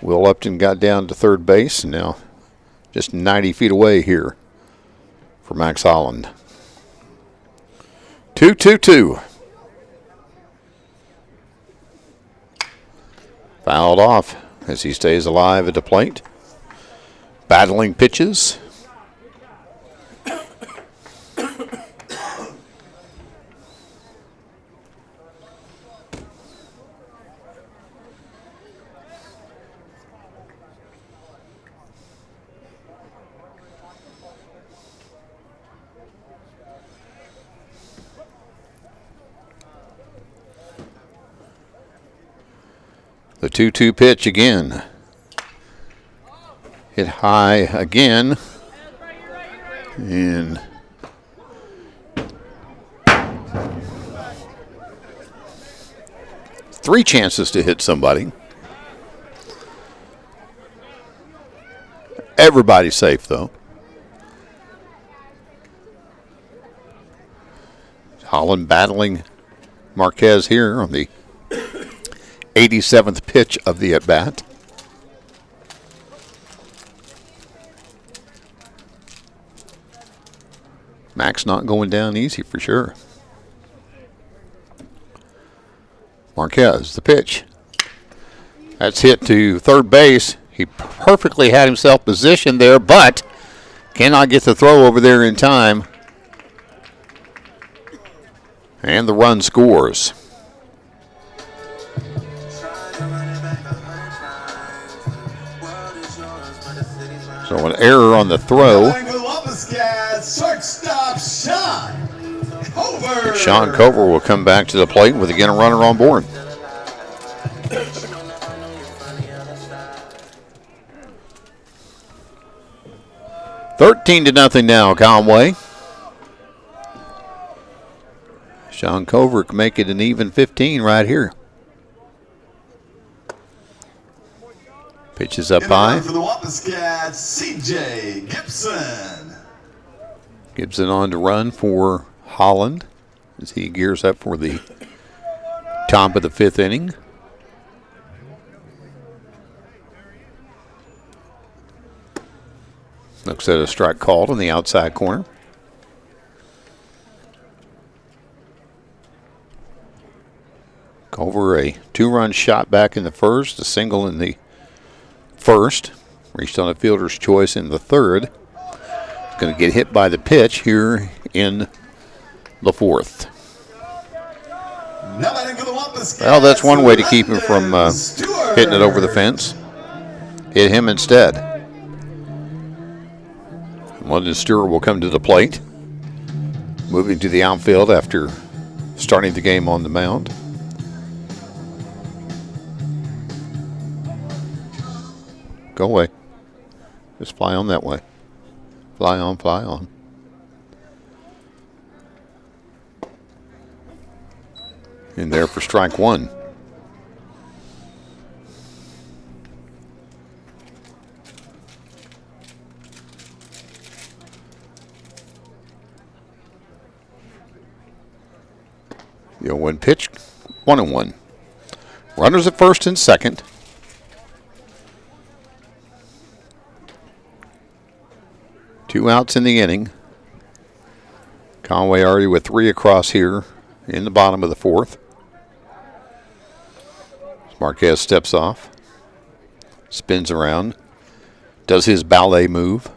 Will Upton got down to third base, and now just 90 feet away here for Max Holland. 2-2-2. Fouled off as he stays alive at the plate. Battling pitches. The 2-2 pitch again. Hit high again. And three chances to hit somebody. Everybody's safe, though. Holland battling Marquez here on the 87th pitch of the at-bat. Max not going down easy for sure. Marquez, the pitch. That's hit to third base. He perfectly had himself positioned there, but cannot get the throw over there in time. And the run scores. So an error on the throw. Shortstop Sean Cover. Sean Cover will come back to the plate with again a runner on board. $13-0 now, Conway. Sean Cover can make it an even 15 right here. Pitches up high. For the Wampus Cats, C.J. Gibson. Gibson on to run for Holland as he gears up for the top of the fifth inning. Looks at a strike called in the outside corner. Cover a 2-run shot back in the first, a single in the first. Reached on a fielder's choice in the third. Going to get hit by the pitch here in the fourth. Well, that's one way to keep him from hitting it over the fence. Hit him instead. London Stewart will come to the plate, moving to the outfield after starting the game on the mound. Go away. Just fly on that way. Fly on, fly on. in there for strike one. The 0-1 pitch, 1-1. Runners at first and second. Two outs in the inning. Conway already with three across here in the bottom of the fourth. Marquez steps off, spins around, does his ballet move.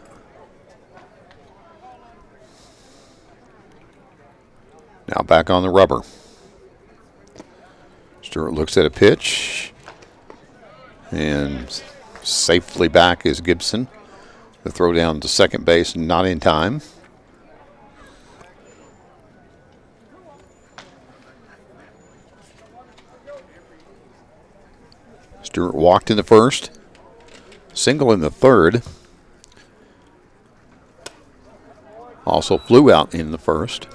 Now back on the rubber. Stewart looks at a pitch, and safely back is Gibson. The throw down to second base, not in time. Stewart walked in the first, single in the third. Also flew out in the first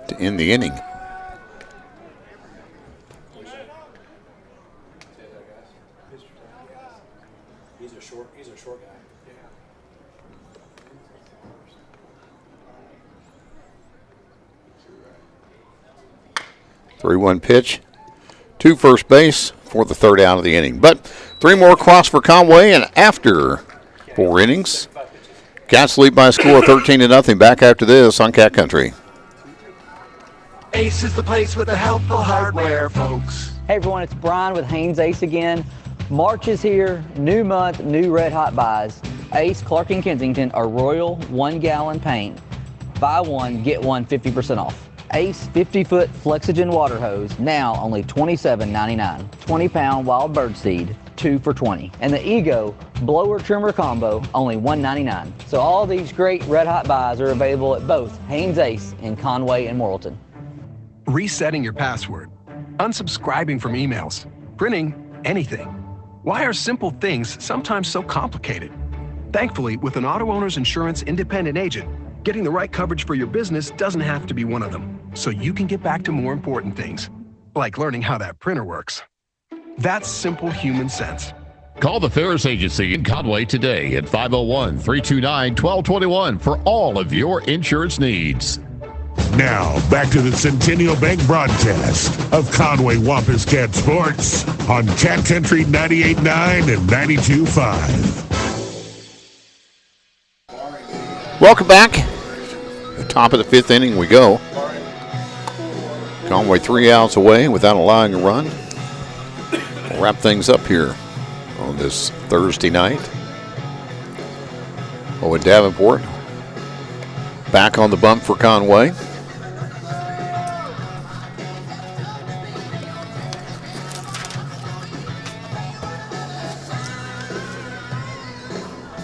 to end the inning. He's a short guy. 3-1 pitch to first base for the third out of the inning. But three more across for Conway, and after 4 innings, Cats lead by a score of 13-0. Back after this on Cat Country. Ace is the place with the helpful hardware, folks. Hey everyone, it's Brian with Haynes Ace again. March is here, new month, new red hot buys. Ace, Clark and Kensington are Royal 1 gallon paint. Buy one, get one 50% off. Ace 50-foot Flexigen water hose, now only $27.99. 20-pound wild bird seed, 2 for $20. And the Ego blower trimmer combo, only $1.99. So all these great red hot buys are available at both Haynes Ace in Conway and Morrilton. Resetting your password, unsubscribing from emails, printing anything. Why are simple things sometimes so complicated? Thankfully, with an auto owner's insurance independent agent, getting the right coverage for your business doesn't have to be one of them, so you can get back to more important things, like learning how that printer works. That's simple human sense. Call the Ferris Agency in Conway today at 501-329-1221 for all of your insurance needs. Now, back to the Centennial Bank broadcast of Conway Wampus Cat Sports on Cat Country 98.9 and 92.5. Welcome back. The top of the 5th inning we go. Conway 3 outs away without allowing a run. We'll wrap things up here on this Thursday night. Owen Davenport back on the bump for Conway.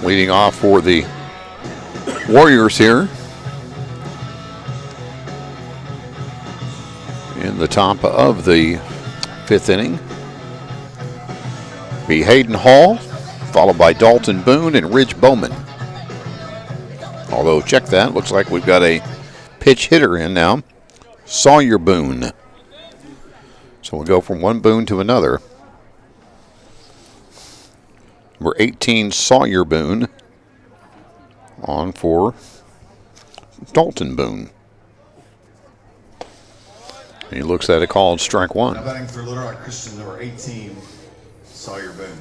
Leading off for the Warriors here in the top of the 5th inning. Be Hayden Hall, followed by Dalton Boone and Ridge Bowman. Although, check that, looks like we've got a pitch hitter in now, Sawyer Boone. So we'll go from one Boone to another. Number 18, Sawyer Boone, on for Dalton Boone. And he looks at a called strike one. Now batting for Little Rock Christian, number 18, Sawyer Boone.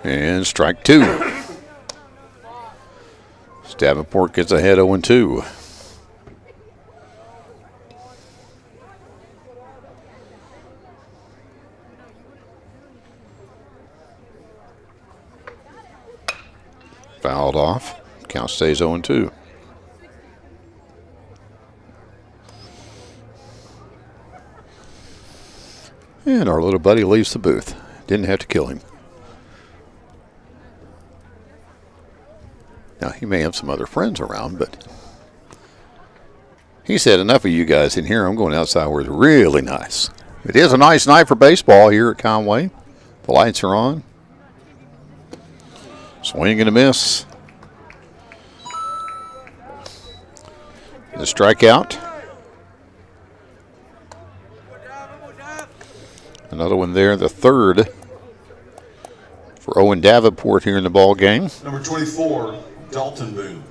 And strike two. Davenport gets ahead 0-2. Fouled off. Count stays 0-2. And our little buddy leaves the booth. Didn't have to kill him. Now, he may have some other friends around, but he said, enough of you guys in here. I'm going outside where it's really nice. It is a nice night for baseball here at Conway. The lights are on. Swing and a miss. The strikeout. Another one there, the third for Owen Davenport here in the ball game. Number 24, Dalton Boone.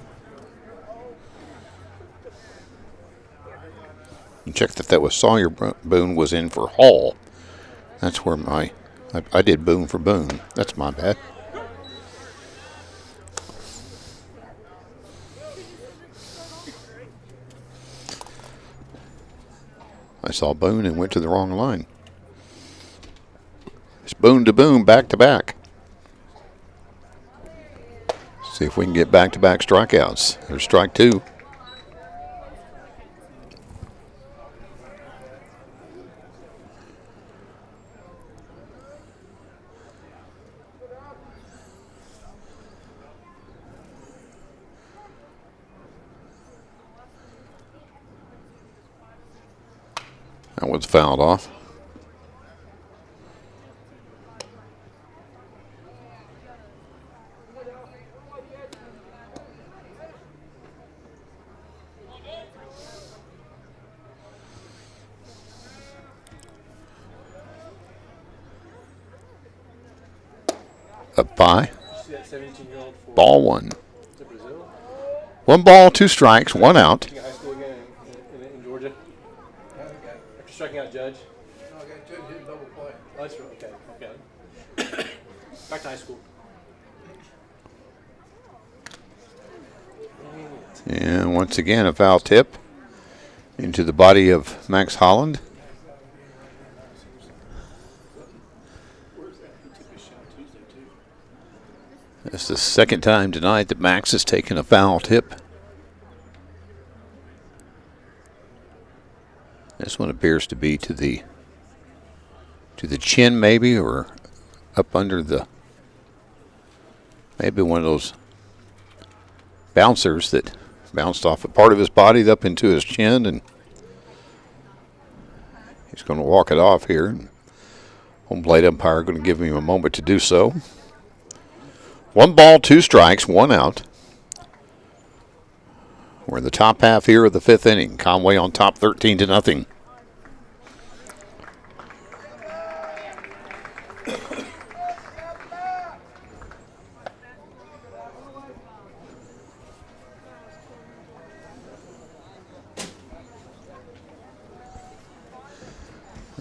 And check that was Sawyer Boone was in for Hall. That's where I did Boone for Boone. That's my bad. I saw Boone and went to the wrong line. It's Boone to Boone, back to back. See if we can get back-to-back strikeouts. There's strike two. That one's fouled off. Up by. Ball one. One ball, two strikes, one out. High school again in Georgia. After striking out Judge. No, I got Judge didn't double play. Oh, that's right. Okay. Back to high school. And once again, a foul tip into the body of Max Holland. It's the second time tonight that Max has taken a foul tip. This one appears to be to the chin, maybe, or up under the, maybe one of those bouncers that bounced off a part of his body up into his chin, and he's going to walk it off here. Home plate umpire going to give him a moment to do so. One ball, two strikes, one out. We're in the top half here of the fifth inning. Conway on top 13-0.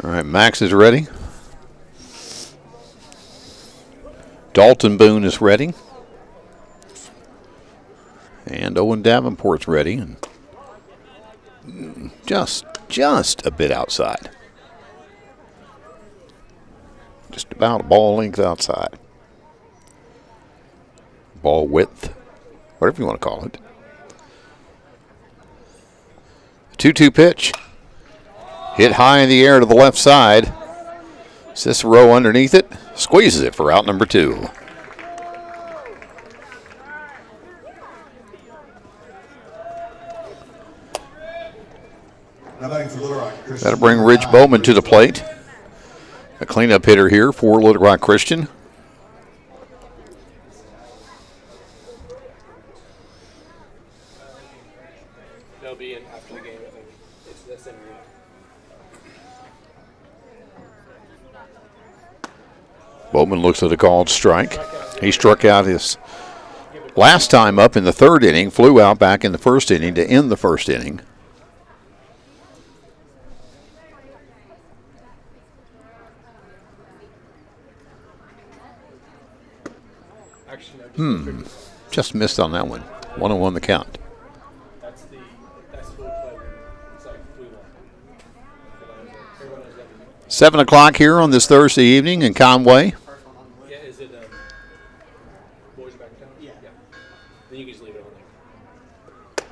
All right, Max is ready. Dalton Boone is ready. And Owen Davenport's ready. And just a bit outside. Just about a ball length outside. Ball width, whatever you want to call it. 2-2 pitch. Hit high in the air to the left side. Cicero underneath it. Squeezes it for out number two. That'll bring Rich Bowman to the plate. A cleanup hitter here for Little Rock Christian. They'll be in after the game, I think. It's the same room. Bowman looks at a called strike. He struck out his last time up in the third inning, flew out back in the first inning to end the first inning. Just missed on that one. 1-1 the count. That's the play. It's like 3-1. 7 o'clock here on this Thursday evening in Conway. Yeah, is it boys back in town? Yeah. Then you can just leave it on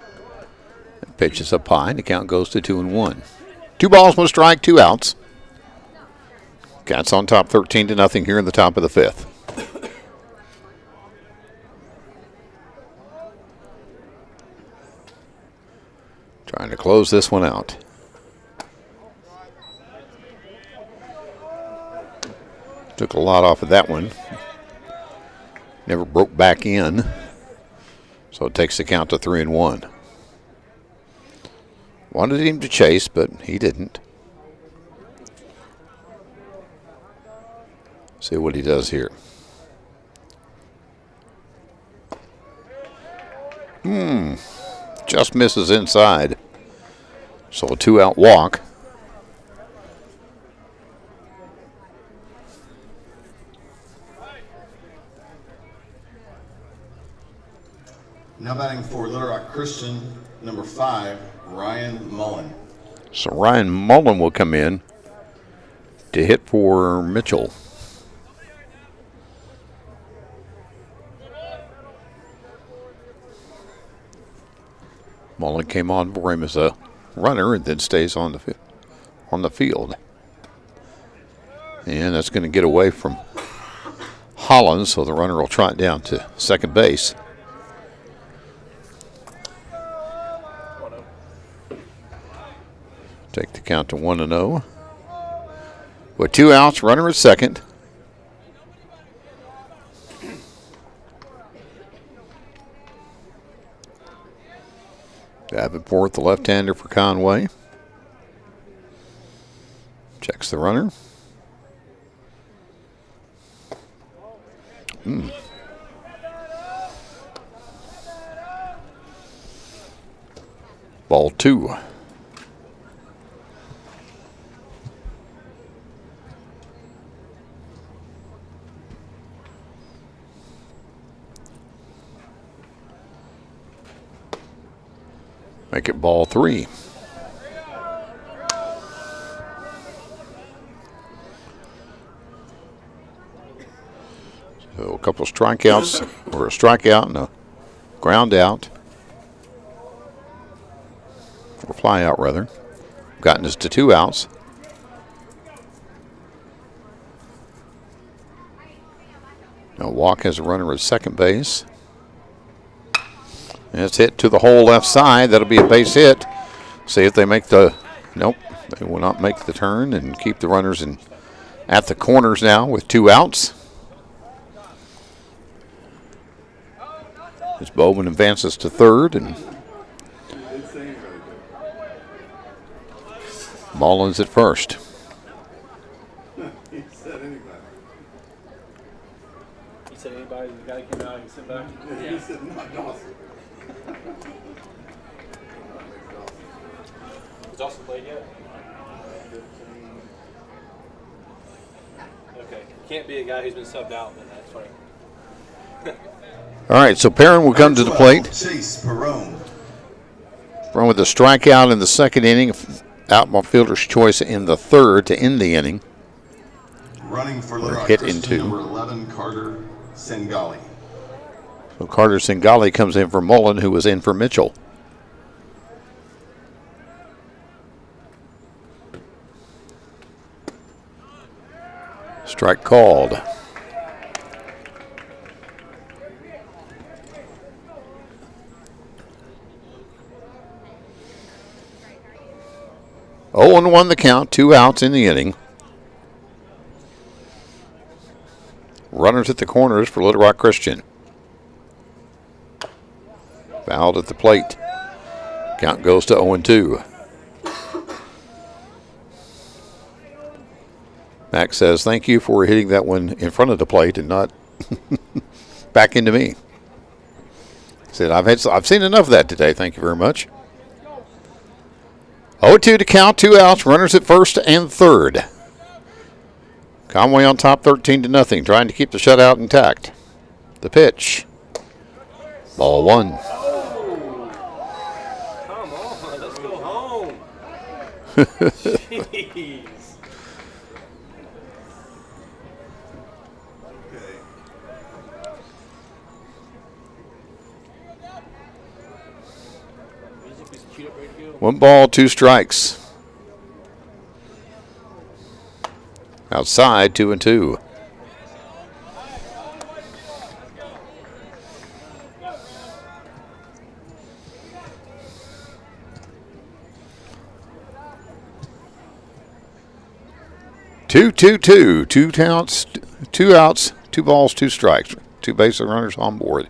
there. Pitch is up high. The count goes to 2-1. 2 balls, 1 strike, 2 outs. Cats on top 13-0 here in the top of the fifth. Trying to close this one out. Took a lot off of that one. Never broke back in. So it takes the count to 3-1. Wanted him to chase, but he didn't. See what he does here. Just misses inside. So a 2-out walk. Now batting for Little Rock Christian, number 5, Ryan Mullen. So Ryan Mullen will come in to hit for Mitchell. Mullen came on for him as a runner and then stays on the field. And that's going to get away from Hollins, so the runner will trot down to second base. Take the count to 1-0. With 2 outs, runner at second. Davenport, the left-hander for Conway. Checks the runner. Ball 2. Make it ball 3. So a couple of strikeouts, or a strikeout and a ground out, or fly out rather. Gotten us to 2 outs. Now walk has a runner at second base. And it's hit to the whole left side. That'll be a base hit. See if they make the... Nope, they will not make the turn and keep the runners at the corners now with 2 outs. As Bowman advances to third, and Mullins at first. He said anybody, the guy came out and sent back? Yeah, he said not Dawson. Has Dawson played yet? Okay. Can't be a guy who's been subbed out, then that's funny. All right, so Perrin will come to the plate. Chase Perrone. Run with a strikeout in the second inning, outfielder's choice in the third to end the inning. Running for Little Rock Hit Christian, into number 11, Carter Sengali. So Carter Sengali comes in for Mullen, who was in for Mitchell. Strike called. Oh, and 1 the count, 2 outs in the inning. Runners at the corners for Little Rock Christian. Fouled at the plate. Count goes to 0-2. Max says, thank you for hitting that one in front of the plate and not back into me. He said, I've seen enough of that today. Thank you very much. 0-2 to count, 2 outs, runners at first and third. Conway on top 13-0, trying to keep the shutout intact. The pitch. Ball 1. Come on, let's go home. Jeez. One ball, 2 strikes. Outside, 2-2. Two, 2 outs, 2 balls, 2 strikes. 2 base runners on board.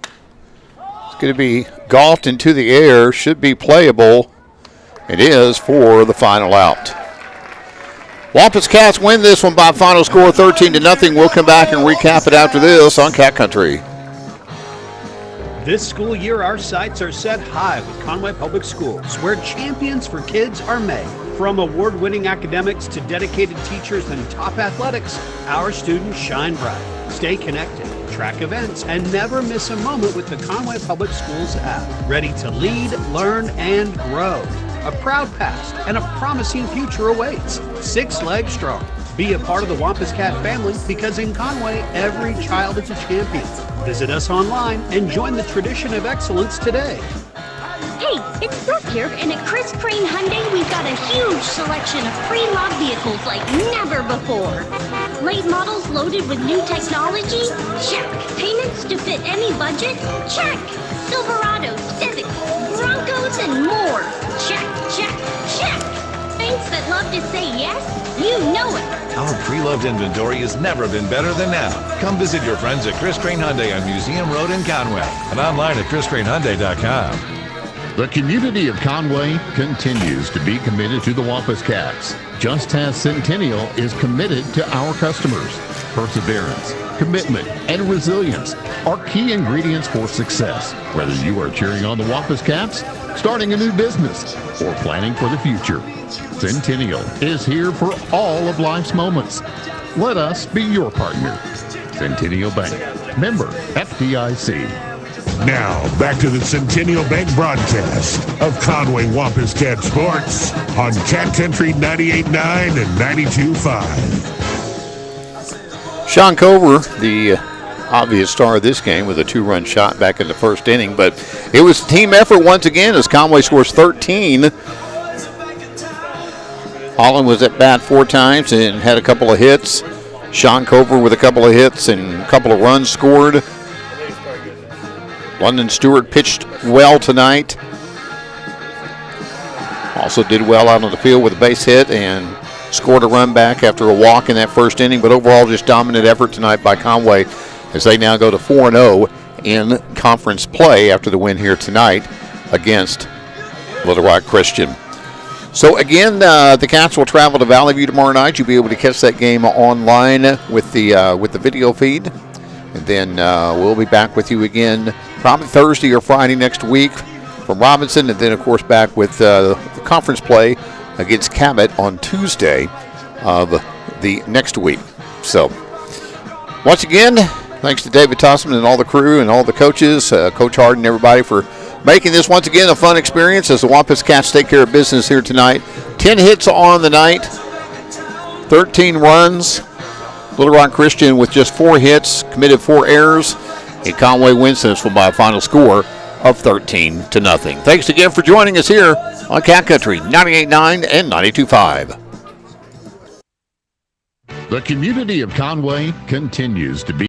It's going to be golfed into the air. Should be playable. It is for the final out. Wampus Cats win this one by a final score 13-0. We'll come back and recap it after this on Cat Country. This school year, our sights are set high with Conway Public Schools, where champions for kids are made. From award-winning academics to dedicated teachers and top athletics, our students shine bright. Stay connected, track events, and never miss a moment with the Conway Public Schools app. Ready to lead, learn, and grow. A proud past and a promising future awaits. 6 legs strong. Be a part of the Wampus Cat family, because in Conway, every child is a champion. Visit us online and join the tradition of excellence today. Hey, it's Brooke here, and at Chris Crane Hyundai, we've got a huge selection of pre-loved vehicles like never before. Late models loaded with new technology? Check. Payments to fit any budget? Check. Silverados, Civics, Broncos, and more. Check, check, check. Banks that love to say yes? You know it. Our pre-loved inventory has never been better than now. Come visit your friends at Chris Crane Hyundai on Museum Road in Conway and online at chriscranehyundai.com. The community of Conway continues to be committed to the Wampus Cats, just as Centennial is committed to our customers. Perseverance, commitment, and resilience are key ingredients for success. Whether you are cheering on the Wampus Cats, starting a new business, or planning for the future, Centennial is here for all of life's moments. Let us be your partner. Centennial Bank, member FDIC. Now, back to the Centennial Bank broadcast of Conway Wampus Cat Sports on Cat Country 98.9 and 92.5. Sean Cover, the obvious star of this game, with a 2-run shot back in the first inning, but it was a team effort once again as Conway scores 13. Holland was at bat 4 times and had a couple of hits. Sean Cover with a couple of hits and a couple of runs scored. London Stewart pitched well tonight. Also did well out on the field with a base hit and scored a run back after a walk in that first inning. But overall, just dominant effort tonight by Conway as they now go to 4-0 in conference play after the win here tonight against Little Rock Christian. So again, the Cats will travel to Valley View tomorrow night. You'll be able to catch that game online with the video feed. And then we'll be back with you again probably Thursday or Friday next week from Robinson. And then, of course, back with the conference play against Cabot on Tuesday of the next week. So, once again, thanks to David Tossman and all the crew and all the coaches, Coach Harden and everybody for making this once again a fun experience as the Wampus Cats take care of business here tonight. 10 hits on the night, 13 runs. Little Rock Christian with just 4 hits, committed 4 errors, and Conway wins this one by a final score of 13-0. Thanks again for joining us here on Cat Country 98.9 and 92.5. The community of Conway continues to be